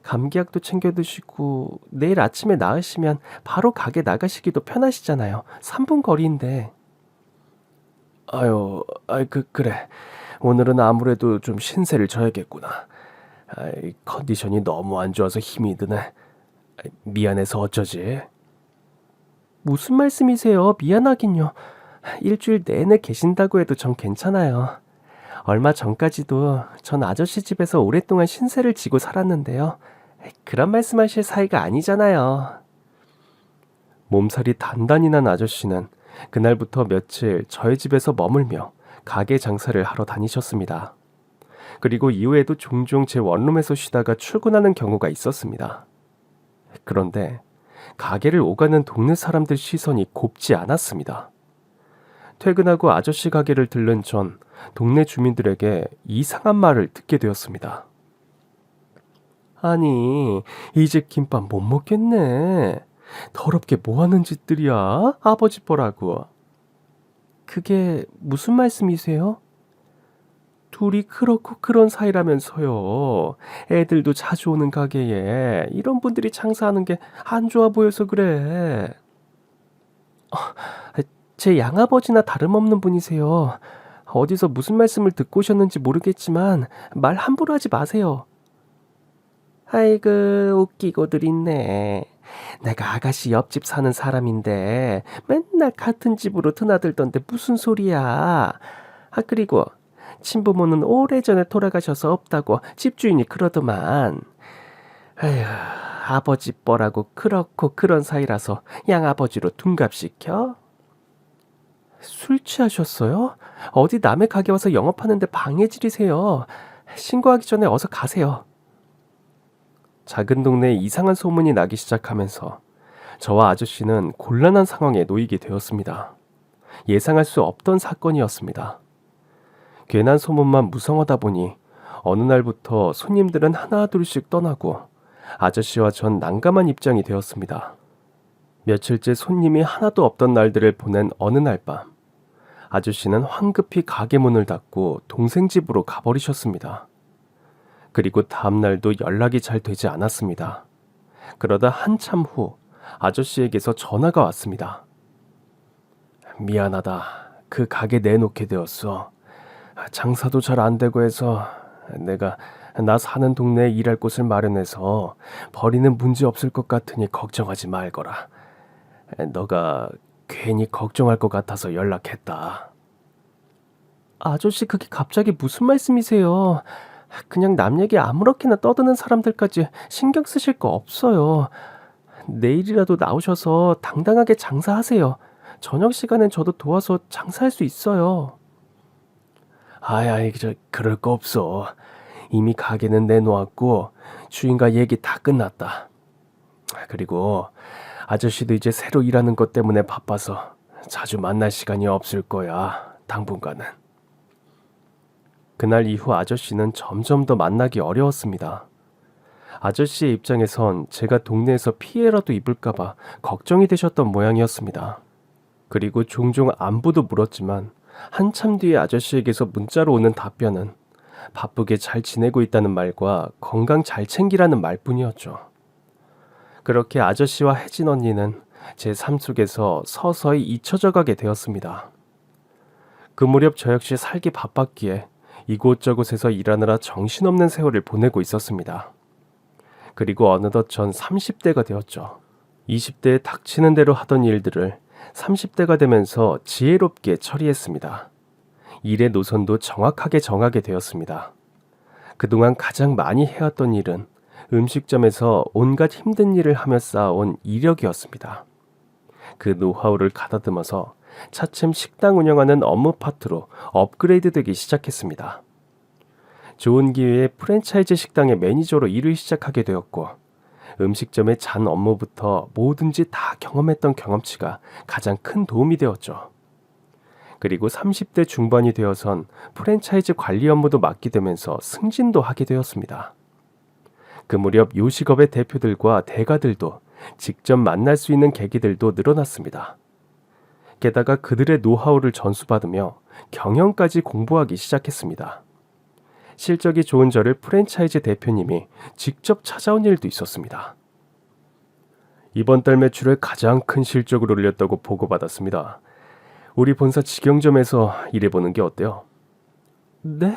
감기약도 챙겨 드시고 내일 아침에 나으시면 바로 가게 나가시기도 편하시잖아요. 3분 거리인데. 그래. 오늘은 아무래도 좀 신세를 져야겠구나. 컨디션이 너무 안 좋아서 힘이 드네. 미안해서 어쩌지? 무슨 말씀이세요? 미안하긴요. 일주일 내내 계신다고 해도 전 괜찮아요. 얼마 전까지도 전 아저씨 집에서 오랫동안 신세를 지고 살았는데요. 그런 말씀하실 사이가 아니잖아요. 몸살이 단단히 난 아저씨는 그날부터 며칠 저희 집에서 머물며 가게 장사를 하러 다니셨습니다. 그리고 이후에도 종종 제 원룸에서 쉬다가 출근하는 경우가 있었습니다. 그런데 가게를 오가는 동네 사람들 시선이 곱지 않았습니다. 퇴근하고 아저씨 가게를 들른 전 동네 주민들에게 이상한 말을 듣게 되었습니다. 아니, 이 집 김밥 못 먹겠네. 더럽게 뭐하는 짓들이야? 아버지 뻘하고. 그게 무슨 말씀이세요? 둘이 그렇고 그런 사이라면서요. 애들도 자주 오는 가게에 이런 분들이 장사하는 게 안 좋아 보여서 그래. 제 양아버지나 다름없는 분이세요. 어디서 무슨 말씀을 듣고 오셨는지 모르겠지만 말 함부로 하지 마세요. 아이고, 웃기고들 있네. 내가 아가씨 옆집 사는 사람인데 맨날 같은 집으로 드나들던데 무슨 소리야. 그리고 친부모는 오래전에 돌아가셔서 없다고 집주인이 그러더만. 아휴, 아버지 뻘하고 그렇고 그런 사이라서 양아버지로 둔갑시켜? 술 취하셨어요? 어디 남의 가게 와서 영업하는데 방해질이세요. 신고하기 전에 어서 가세요. 작은 동네에 이상한 소문이 나기 시작하면서 저와 아저씨는 곤란한 상황에 놓이게 되었습니다. 예상할 수 없던 사건이었습니다. 괜한 소문만 무성하다 보니 어느 날부터 손님들은 하나둘씩 떠나고 아저씨와 전 난감한 입장이 되었습니다. 며칠째 손님이 하나도 없던 날들을 보낸 어느 날 밤, 아저씨는 황급히 가게 문을 닫고 동생 집으로 가버리셨습니다. 그리고 다음날도 연락이 잘 되지 않았습니다. 그러다 한참 후 아저씨에게서 전화가 왔습니다. 미안하다. 그 가게 내놓게 되었어. 장사도 잘 안 되고 해서 내가 나 사는 동네에 일할 곳을 마련해서 버리는 문제 없을 것 같으니 걱정하지 말거라. 너가 괜히 걱정할 것 같아서 연락했다. 아저씨, 그게 갑자기 무슨 말씀이세요? 그냥 남 얘기 아무렇게나 떠드는 사람들까지 신경 쓰실 거 없어요. 내일이라도 나오셔서 당당하게 장사하세요. 저녁 시간엔 저도 도와서 장사할 수 있어요. 그럴 거 없어. 이미 가게는 내놓았고 주인과 얘기 다 끝났다. 그리고 아저씨도 이제 새로 일하는 것 때문에 바빠서 자주 만날 시간이 없을 거야. 당분간은. 그날 이후 아저씨는 점점 더 만나기 어려웠습니다. 아저씨의 입장에선 제가 동네에서 피해라도 입을까봐 걱정이 되셨던 모양이었습니다. 그리고 종종 안부도 물었지만 한참 뒤에 아저씨에게서 문자로 오는 답변은 바쁘게 잘 지내고 있다는 말과 건강 잘 챙기라는 말뿐이었죠. 그렇게 아저씨와 혜진 언니는 제 삶 속에서 서서히 잊혀져 가게 되었습니다. 그 무렵 저 역시 살기 바빴기에 이곳저곳에서 일하느라 정신없는 세월을 보내고 있었습니다. 그리고 어느덧 전 30대가 되었죠. 20대에 닥치는 대로 하던 일들을 30대가 되면서 지혜롭게 처리했습니다. 일의 노선도 정확하게 정하게 되었습니다. 그동안 가장 많이 해왔던 일은 음식점에서 온갖 힘든 일을 하며 쌓아온 이력이었습니다. 그 노하우를 가다듬어서 차츰 식당 운영하는 업무 파트로 업그레이드 되기 시작했습니다. 좋은 기회에 프랜차이즈 식당의 매니저로 일을 시작하게 되었고 음식점의 잔 업무부터 뭐든지 다 경험했던 경험치가 가장 큰 도움이 되었죠. 그리고 30대 중반이 되어선 프랜차이즈 관리 업무도 맡게 되면서 승진도 하게 되었습니다. 그 무렵 요식업의 대표들과 대가들도 직접 만날 수 있는 계기들도 늘어났습니다. 게다가 그들의 노하우를 전수받으며 경영까지 공부하기 시작했습니다. 실적이 좋은 저를 프랜차이즈 대표님이 직접 찾아온 일도 있었습니다. 이번 달 매출을 가장 큰 실적으로 올렸다고 보고받았습니다. 우리 본사 직영점에서 일해보는 게 어때요? 네?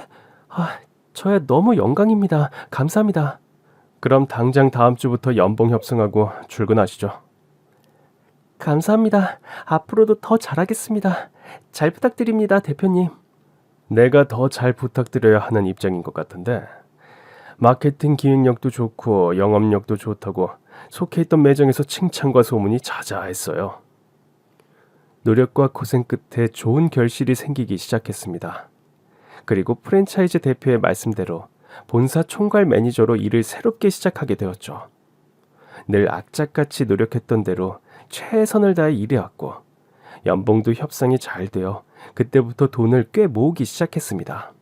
저야 너무 영광입니다. 감사합니다. 그럼 당장 다음 주부터 연봉 협상하고 출근하시죠. 감사합니다. 앞으로도 더 잘하겠습니다. 잘 부탁드립니다, 대표님. 내가 더 잘 부탁드려야 하는 입장인 것 같은데 마케팅 기획력도 좋고 영업력도 좋다고 속해 있던 매장에서 칭찬과 소문이 자자했어요. 노력과 고생 끝에 좋은 결실이 생기기 시작했습니다. 그리고 프랜차이즈 대표의 말씀대로 본사 총괄 매니저로 일을 새롭게 시작하게 되었죠. 늘 악착같이 노력했던 대로 최선을 다해 일해왔고 연봉도 협상이 잘 되어 그때부터 돈을 꽤 모으기 시작했습니다.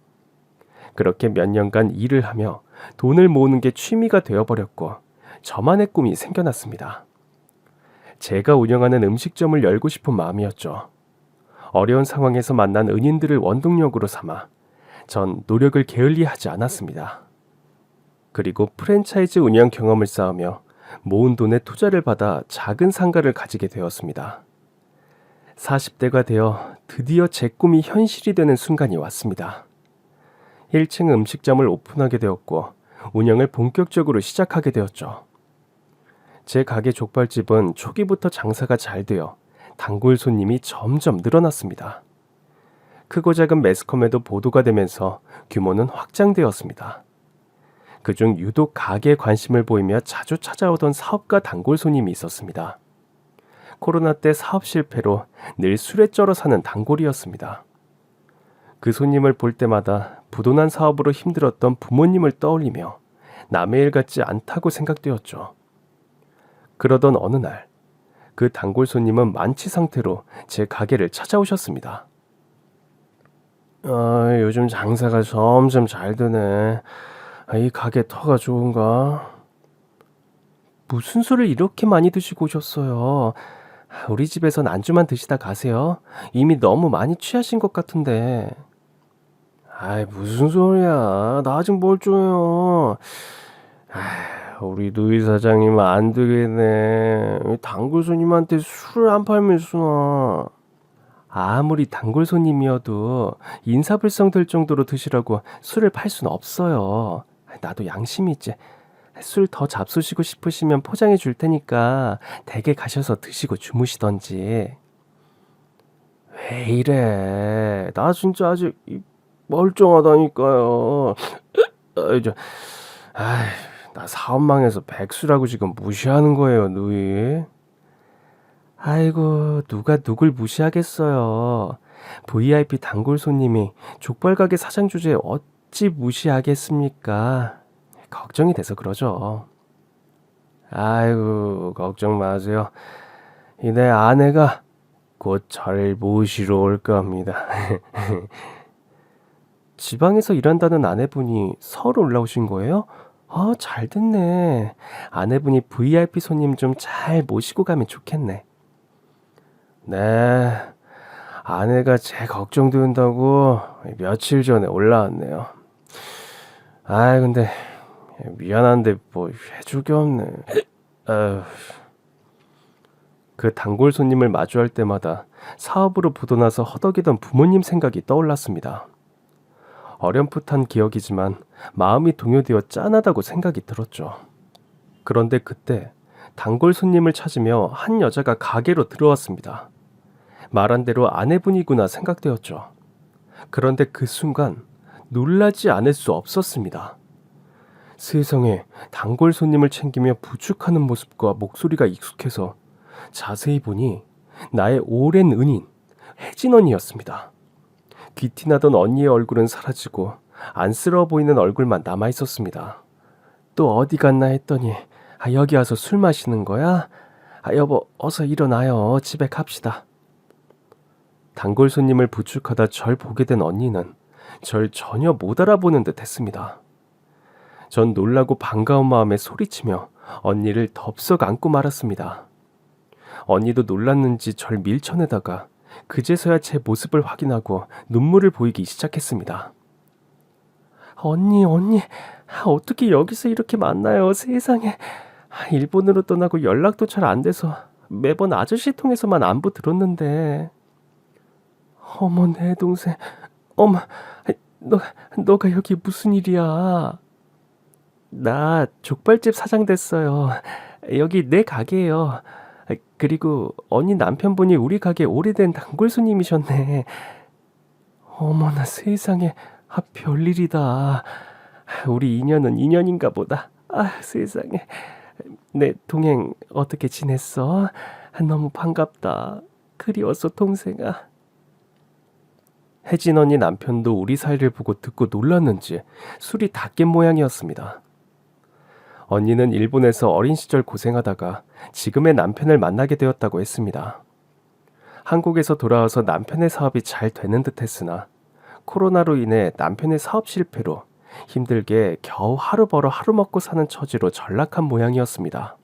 그렇게 몇 년간 일을 하며 돈을 모으는 게 취미가 되어버렸고 저만의 꿈이 생겨났습니다. 제가 운영하는 음식점을 열고 싶은 마음이었죠. 어려운 상황에서 만난 은인들을 원동력으로 삼아 전 노력을 게을리하지 않았습니다. 그리고 프랜차이즈 운영 경험을 쌓으며 모은 돈에 투자를 받아 작은 상가를 가지게 되었습니다. 40대가 되어 드디어 제 꿈이 현실이 되는 순간이 왔습니다. 1층 음식점을 오픈하게 되었고 운영을 본격적으로 시작하게 되었죠. 제 가게 족발집은 초기부터 장사가 잘 되어 단골 손님이 점점 늘어났습니다. 크고 작은 매스컴에도 보도가 되면서 규모는 확장되었습니다. 그중 유독 가게에 관심을 보이며 자주 찾아오던 사업가 단골 손님이 있었습니다. 코로나 때 사업 실패로 늘 술에 쩔어 사는 단골이었습니다. 그 손님을 볼 때마다 부도난 사업으로 힘들었던 부모님을 떠올리며 남의 일 같지 않다고 생각되었죠. 그러던 어느 날, 그 단골 손님은 만취 상태로 제 가게를 찾아오셨습니다. 요즘 장사가 점점 잘 되네. 이 가게 터가 좋은가? 무슨 술을 이렇게 많이 드시고 오셨어요? 우리 집에선 안주만 드시다 가세요. 이미 너무 많이 취하신 것 같은데. 무슨 소리야. 나 아직 멀쩡해요. 우리 누이 사장님 안 되겠네. 단골 손님한테 술을 안 팔면 쓰나. 아무리 단골 손님이어도 인사불성 될 정도로 드시라고 술을 팔 순 없어요. 나도 양심이 있지. 술 더 잡수시고 싶으시면 포장해 줄 테니까 댁에 가셔서 드시고 주무시던지. 왜 이래? 나 진짜 아직 멀쩡하다니까요. 나 사업망에서 백수라고 지금 무시하는 거예요, 누이. 아이고, 누가 누굴 무시하겠어요. VIP 단골 손님이 족발 가게 사장 주제에 어찌 무시하겠습니까? 걱정이 돼서 그러죠. 아이고, 걱정 마세요. 내 아내가 곧 저를 모시러 올 겁니다. 지방에서 일한다는 아내분이 서울 올라오신 거예요? 잘 됐네. 아내분이 VIP 손님 좀 잘 모시고 가면 좋겠네. 네, 아내가 제 걱정된다고 며칠 전에 올라왔네요. 근데 미안한데 뭐 해줄 게 없네. 그 단골 손님을 마주할 때마다 사업으로 부도나서 허덕이던 부모님 생각이 떠올랐습니다. 어렴풋한 기억이지만 마음이 동요되어 짠하다고 생각이 들었죠. 그런데 그때 단골 손님을 찾으며 한 여자가 가게로 들어왔습니다. 말한 대로 아내분이구나 생각되었죠. 그런데 그 순간 놀라지 않을 수 없었습니다. 세상에, 단골 손님을 챙기며 부축하는 모습과 목소리가 익숙해서 자세히 보니 나의 오랜 은인 혜진언니였습니다. 귀티나던 언니의 얼굴은 사라지고 안쓰러워 보이는 얼굴만 남아 있었습니다. 또 어디 갔나 했더니 여기 와서 술 마시는 거야? 여보, 어서 일어나요. 집에 갑시다. 단골 손님을 부축하다 절 보게 된 언니는 절 전혀 못 알아보는 듯 했습니다. 전 놀라고 반가운 마음에 소리치며 언니를 덥석 안고 말았습니다. 언니도 놀랐는지 절 밀쳐내다가 그제서야 제 모습을 확인하고 눈물을 보이기 시작했습니다. 언니, 어떻게 여기서 이렇게 만나요? 세상에. 일본으로 떠나고 연락도 잘 안 돼서 매번 아저씨 통해서만 안부 들었는데. 어머, 내 동생. 어머, 너가 여기 무슨 일이야? 나 족발집 사장 됐어요. 여기 내 가게예요. 그리고 언니 남편분이 우리 가게 오래된 단골 손님이셨네. 어머나 세상에, 별일이다. 우리 인연은 인연인가 보다. 세상에. 내 동행 어떻게 지냈어? 너무 반갑다. 그리웠어, 동생아. 혜진 언니 남편도 우리 사이를 보고 듣고 놀랐는지 술이 다 깬 모양이었습니다. 언니는 일본에서 어린 시절 고생하다가 지금의 남편을 만나게 되었다고 했습니다. 한국에서 돌아와서 남편의 사업이 잘 되는 듯 했으나 코로나로 인해 남편의 사업 실패로 힘들게 겨우 하루 벌어 하루 먹고 사는 처지로 전락한 모양이었습니다.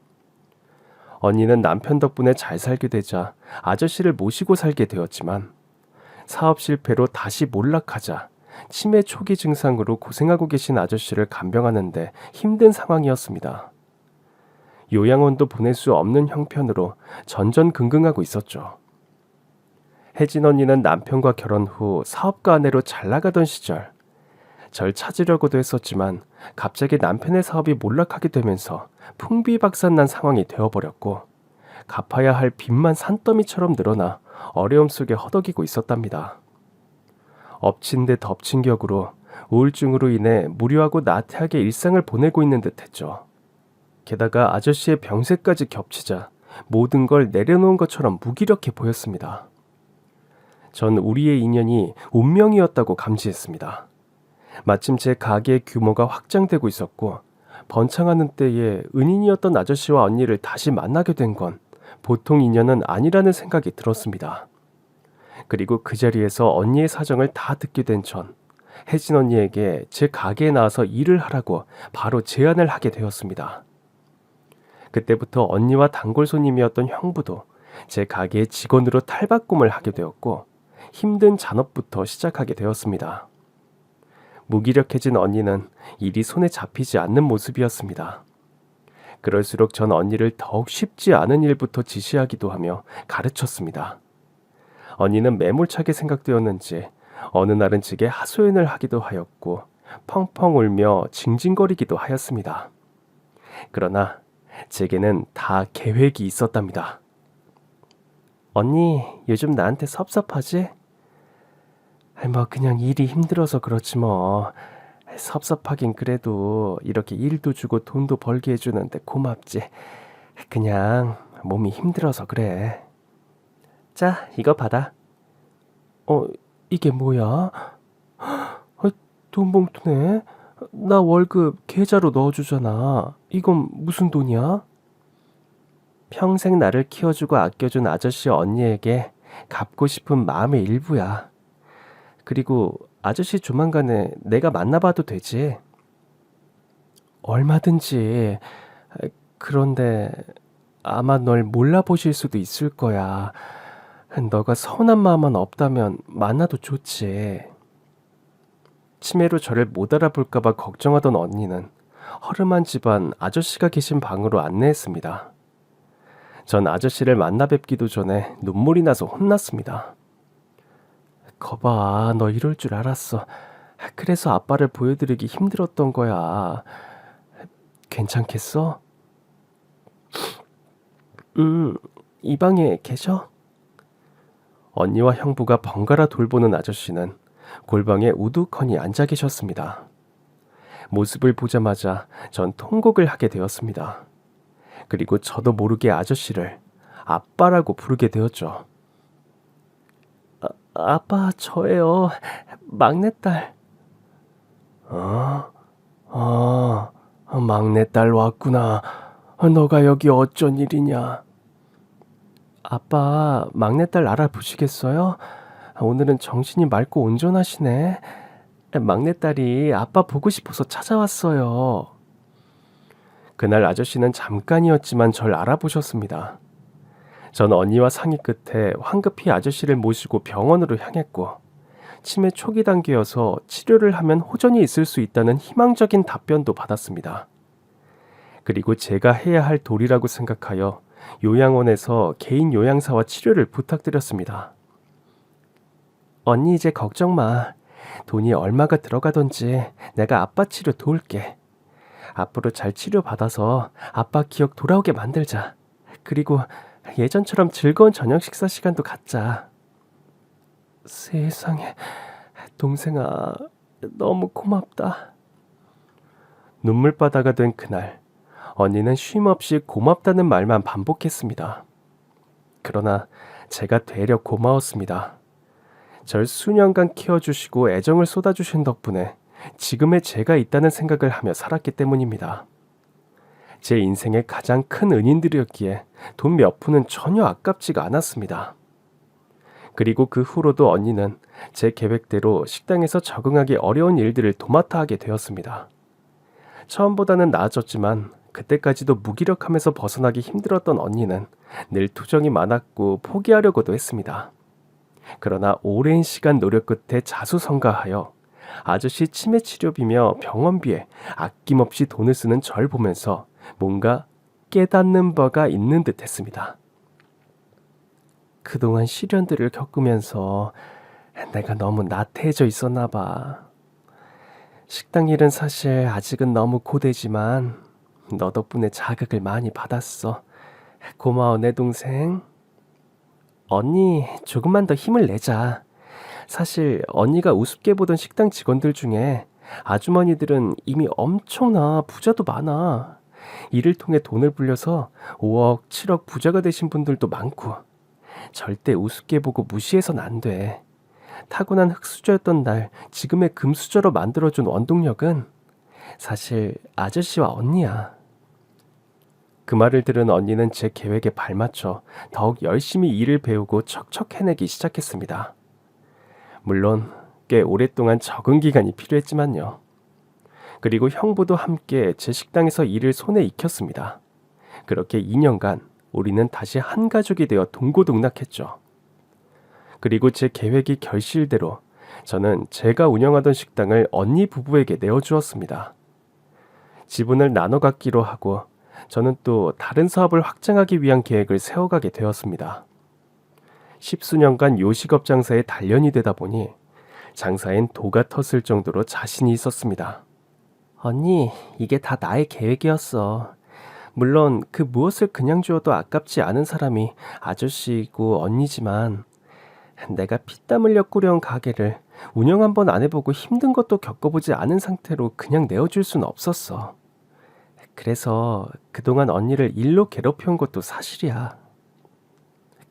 언니는 남편 덕분에 잘 살게 되자 아저씨를 모시고 살게 되었지만 사업 실패로 다시 몰락하자 치매 초기 증상으로 고생하고 계신 아저씨를 간병하는데 힘든 상황이었습니다. 요양원도 보낼 수 없는 형편으로 전전긍긍하고 있었죠. 혜진 언니는 남편과 결혼 후 사업가 아내로 잘 나가던 시절 절 찾으려고도 했었지만 갑자기 남편의 사업이 몰락하게 되면서 풍비박산난 상황이 되어버렸고 갚아야 할 빚만 산더미처럼 늘어나 어려움 속에 허덕이고 있었답니다. 엎친 데 덮친 격으로 우울증으로 인해 무료하고 나태하게 일상을 보내고 있는 듯했죠. 게다가 아저씨의 병세까지 겹치자 모든 걸 내려놓은 것처럼 무기력해 보였습니다. 전 우리의 인연이 운명이었다고 감지했습니다. 마침 제 가게의 규모가 확장되고 있었고 번창하는 때에 은인이었던 아저씨와 언니를 다시 만나게 된 건 보통 인연은 아니라는 생각이 들었습니다. 그리고 그 자리에서 언니의 사정을 다 듣게 된 전 혜진 언니에게 제 가게에 나와서 일을 하라고 바로 제안을 하게 되었습니다. 그때부터 언니와 단골 손님이었던 형부도 제 가게의 직원으로 탈바꿈을 하게 되었고 힘든 잔업부터 시작하게 되었습니다. 무기력해진 언니는 일이 손에 잡히지 않는 모습이었습니다. 그럴수록 전 언니를 더욱 쉽지 않은 일부터 지시하기도 하며 가르쳤습니다. 언니는 매몰차게 생각되었는지 어느 날은 제게 하소연을 하기도 하였고 펑펑 울며 징징거리기도 하였습니다. 그러나 제게는 다 계획이 있었답니다. 언니, 요즘 나한테 섭섭하지? 뭐 그냥 일이 힘들어서 그렇지 뭐. 섭섭하긴 그래도 이렇게 일도 주고 돈도 벌게 해주는데 고맙지. 그냥 몸이 힘들어서 그래. 자, 이거 받아. 이게 뭐야? 돈 봉투네. 나 월급 계좌로 넣어주잖아. 이건 무슨 돈이야? 평생 나를 키워주고 아껴준 아저씨 언니에게 갚고 싶은 마음의 일부야. 그리고 아저씨 조만간에 내가 만나봐도 되지? 얼마든지. 그런데 아마 널 몰라보실 수도 있을 거야. 너가 서운한 마음만 없다면 만나도 좋지. 치매로 저를 못 알아볼까봐 걱정하던 언니는 허름한 집안 아저씨가 계신 방으로 안내했습니다. 전 아저씨를 만나 뵙기도 전에 눈물이 나서 혼났습니다. 거봐, 너 이럴 줄 알았어. 그래서 아빠를 보여드리기 힘들었던 거야. 괜찮겠어? 이 방에 계셔? 언니와 형부가 번갈아 돌보는 아저씨는 골방에 우두커니 앉아 계셨습니다. 모습을 보자마자 전 통곡을 하게 되었습니다. 그리고 저도 모르게 아저씨를 아빠라고 부르게 되었죠. 아빠, 저예요. 막내딸. 막내딸 왔구나. 너가 여기 어쩐 일이냐? 아빠, 막내딸 알아보시겠어요? 오늘은 정신이 맑고 온전하시네. 막내딸이 아빠 보고 싶어서 찾아왔어요. 그날 아저씨는 잠깐이었지만 절 알아보셨습니다. 전 언니와 상의 끝에 황급히 아저씨를 모시고 병원으로 향했고 치매 초기 단계여서 치료를 하면 호전이 있을 수 있다는 희망적인 답변도 받았습니다. 그리고 제가 해야 할 도리라고 생각하여 요양원에서 개인 요양사와 치료를 부탁드렸습니다. 언니 이제 걱정 마. 돈이 얼마가 들어가던지 내가 아빠 치료 도울게. 앞으로 잘 치료받아서 아빠 기억 돌아오게 만들자. 그리고 예전처럼 즐거운 저녁 식사 시간도 갖자. 세상에, 동생아, 너무 고맙다. 눈물바다가 된 그날, 언니는 쉼없이 고맙다는 말만 반복했습니다. 그러나 제가 되려 고마웠습니다. 절 수년간 키워주시고 애정을 쏟아주신 덕분에 지금의 제가 있다는 생각을 하며 살았기 때문입니다. 제 인생의 가장 큰 은인들이었기에 돈 몇 푼은 전혀 아깝지가 않았습니다. 그리고 그 후로도 언니는 제 계획대로 식당에서 적응하기 어려운 일들을 도맡아 하게 되었습니다. 처음보다는 나아졌지만 그때까지도 무기력하면서 벗어나기 힘들었던 언니는 늘 투정이 많았고 포기하려고도 했습니다. 그러나 오랜 시간 노력 끝에 자수성가하여 아저씨 치매 치료비며 병원비에 아낌없이 돈을 쓰는 절 보면서 뭔가 깨닫는 바가 있는 듯 했습니다. 그동안 시련들을 겪으면서 내가 너무 나태해져 있었나 봐. 식당 일은 사실 아직은 너무 고되지만 너 덕분에 자극을 많이 받았어. 고마워, 내 동생. 언니, 조금만 더 힘을 내자. 사실 언니가 우습게 보던 식당 직원들 중에 아주머니들은 이미 엄청나 부자도 많아. 이를 통해 돈을 불려서 5억, 7억 부자가 되신 분들도 많고 절대 우습게 보고 무시해선 안 돼. 타고난 흙수저였던 날 지금의 금수저로 만들어준 원동력은 사실 아저씨와 언니야. 그 말을 들은 언니는 제 계획에 발맞춰 더욱 열심히 일을 배우고 척척 해내기 시작했습니다. 물론 꽤 오랫동안 적응 기간이 필요했지만요. 그리고 형부도 함께 제 식당에서 일을 손에 익혔습니다. 그렇게 2년간 우리는 다시 한 가족이 되어 동고동락했죠. 그리고 제 계획이 결실대로 저는 제가 운영하던 식당을 언니 부부에게 내어주었습니다. 지분을 나눠 갖기로 하고 저는 또 다른 사업을 확장하기 위한 계획을 세워가게 되었습니다. 십수년간 요식업 장사에 단련이 되다 보니 장사엔 도가 텄을 정도로 자신이 있었습니다. 언니, 이게 다 나의 계획이었어. 물론 그 무엇을 그냥 주어도 아깝지 않은 사람이 아저씨이고 언니지만 내가 피땀 흘려 꾸려온 가게를 운영 한번 안 해보고 힘든 것도 겪어보지 않은 상태로 그냥 내어줄 순 없었어. 그래서 그동안 언니를 일로 괴롭혀온 것도 사실이야.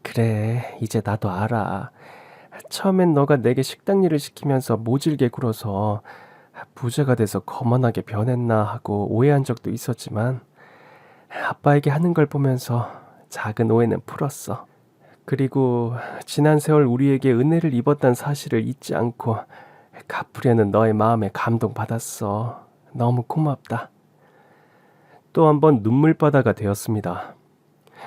그래, 이제 나도 알아. 처음엔 너가 내게 식당 일을 시키면서 모질게 굴어서 부자가 돼서 거만하게 변했나 하고 오해한 적도 있었지만 아빠에게 하는 걸 보면서 작은 오해는 풀었어. 그리고 지난 세월 우리에게 은혜를 입었다는 사실을 잊지 않고 갚으려는 너의 마음에 감동받았어. 너무 고맙다. 또 한 번 눈물바다가 되었습니다.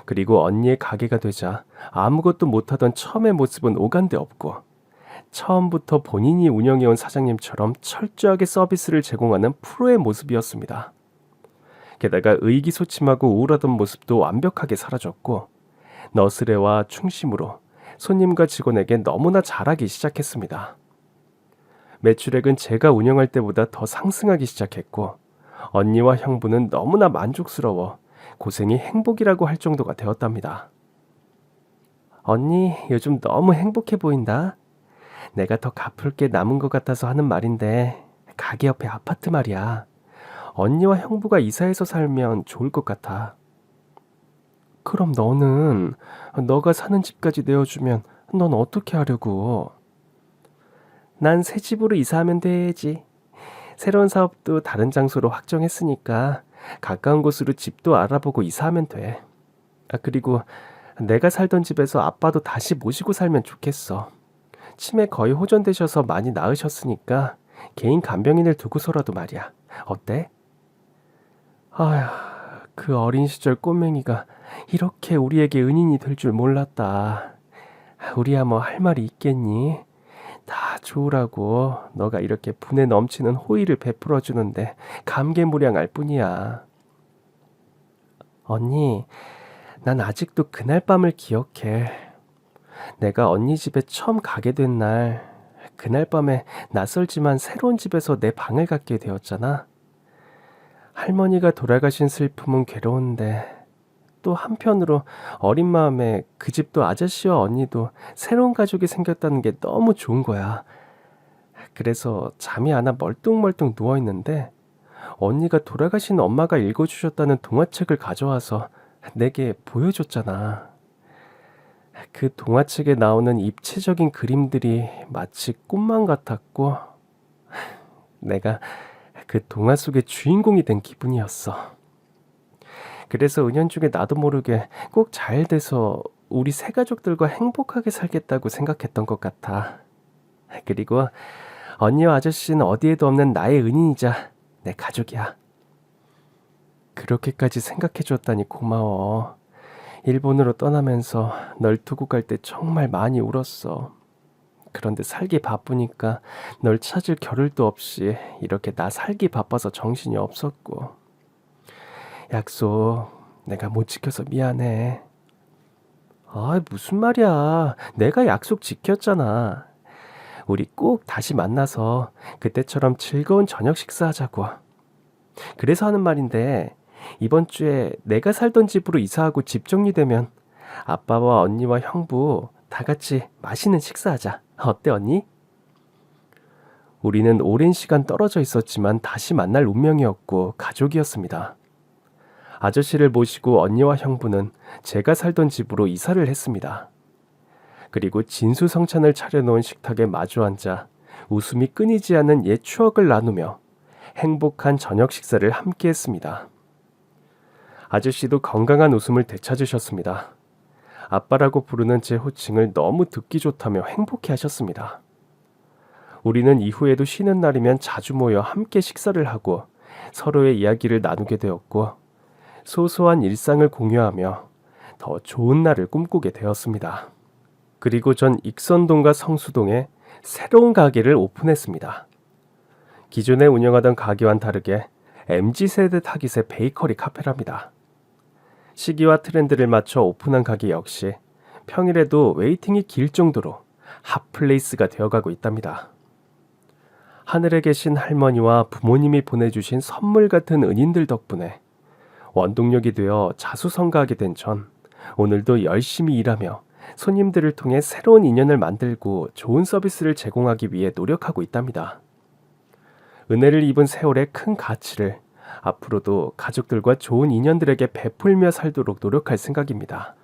그리고 언니의 가게가 되자 아무것도 못하던 처음의 모습은 오간데 없고 처음부터 본인이 운영해온 사장님처럼 철저하게 서비스를 제공하는 프로의 모습이었습니다. 게다가 의기소침하고 우울하던 모습도 완벽하게 사라졌고 너스레와 충심으로 손님과 직원에게 너무나 잘하기 시작했습니다. 매출액은 제가 운영할 때보다 더 상승하기 시작했고 언니와 형부는 너무나 만족스러워 고생이 행복이라고 할 정도가 되었답니다. 언니, 요즘 너무 행복해 보인다. 내가 더 갚을 게 남은 것 같아서 하는 말인데 가게 옆에 아파트 말이야. 언니와 형부가 이사해서 살면 좋을 것 같아. 그럼 너는 너가 사는 집까지 내어주면 넌 어떻게 하려고? 난 새 집으로 이사하면 되지. 새로운 사업도 다른 장소로 확정했으니까 가까운 곳으로 집도 알아보고 이사하면 돼. 그리고 내가 살던 집에서 아빠도 다시 모시고 살면 좋겠어. 치매 거의 호전되셔서 많이 나으셨으니까 개인 간병인을 두고서라도 말이야. 어때? 아휴, 그 어린 시절 꼬맹이가 이렇게 우리에게 은인이 될 줄 몰랐다. 우리야 뭐 할 말이 있겠니? 다 좋으라고 너가 이렇게 분에 넘치는 호의를 베풀어 주는데 감개무량할 뿐이야. 언니, 난 아직도 그날 밤을 기억해. 내가 언니 집에 처음 가게 된 날, 그날 밤에 낯설지만 새로운 집에서 내 방을 갖게 되었잖아. 할머니가 돌아가신 슬픔은 괴로운데 또 한편으로 어린 마음에 그 집도 아저씨와 언니도 새로운 가족이 생겼다는 게 너무 좋은 거야. 그래서 잠이 안 와 멀뚱멀뚱 누워있는데 언니가 돌아가신 엄마가 읽어주셨다는 동화책을 가져와서 내게 보여줬잖아. 그 동화책에 나오는 입체적인 그림들이 마치 꿈만 같았고 내가 그 동화 속의 주인공이 된 기분이었어. 그래서 은연중에 나도 모르게 꼭 잘 돼서 우리 세 가족들과 행복하게 살겠다고 생각했던 것 같아. 그리고 언니와 아저씨는 어디에도 없는 나의 은인이자 내 가족이야. 그렇게까지 생각해줬다니 고마워. 일본으로 떠나면서 널 두고 갈 때 정말 많이 울었어. 그런데 살기 바쁘니까 널 찾을 겨를도 없이 이렇게 나 살기 바빠서 정신이 없었고. 약속 내가 못 지켜서 미안해. 아, 무슨 말이야. 내가 약속 지켰잖아. 우리 꼭 다시 만나서 그때처럼 즐거운 저녁 식사하자고. 그래서 하는 말인데 이번 주에 내가 살던 집으로 이사하고 집 정리되면 아빠와 언니와 형부 다 같이 맛있는 식사하자. 어때, 언니? 우리는 오랜 시간 떨어져 있었지만 다시 만날 운명이었고 가족이었습니다. 아저씨를 모시고 언니와 형부는 제가 살던 집으로 이사를 했습니다. 그리고 진수성찬을 차려놓은 식탁에 마주 앉아 웃음이 끊이지 않는 옛 추억을 나누며 행복한 저녁 식사를 함께 했습니다. 아저씨도 건강한 웃음을 되찾으셨습니다. 아빠라고 부르는 제 호칭을 너무 듣기 좋다며 행복해 하셨습니다. 우리는 이후에도 쉬는 날이면 자주 모여 함께 식사를 하고 서로의 이야기를 나누게 되었고 소소한 일상을 공유하며 더 좋은 날을 꿈꾸게 되었습니다. 그리고 전 익선동과 성수동에 새로운 가게를 오픈했습니다. 기존에 운영하던 가게와는 다르게 MZ세대 타깃의 베이커리 카페랍니다. 시기와 트렌드를 맞춰 오픈한 가게 역시 평일에도 웨이팅이 길 정도로 핫플레이스가 되어가고 있답니다. 하늘에 계신 할머니와 부모님이 보내주신 선물 같은 은인들 덕분에 원동력이 되어 자수성가하게 된 전 오늘도 열심히 일하며 손님들을 통해 새로운 인연을 만들고 좋은 서비스를 제공하기 위해 노력하고 있답니다. 은혜를 입은 세월의 큰 가치를 앞으로도 가족들과 좋은 인연들에게 베풀며 살도록 노력할 생각입니다.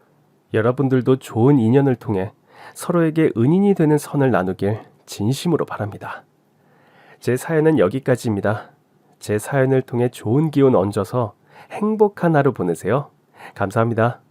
여러분들도 좋은 인연을 통해 서로에게 은인이 되는 선을 나누길 진심으로 바랍니다. 제 사연은 여기까지입니다. 제 사연을 통해 좋은 기운 얹어서 행복한 하루 보내세요. 감사합니다.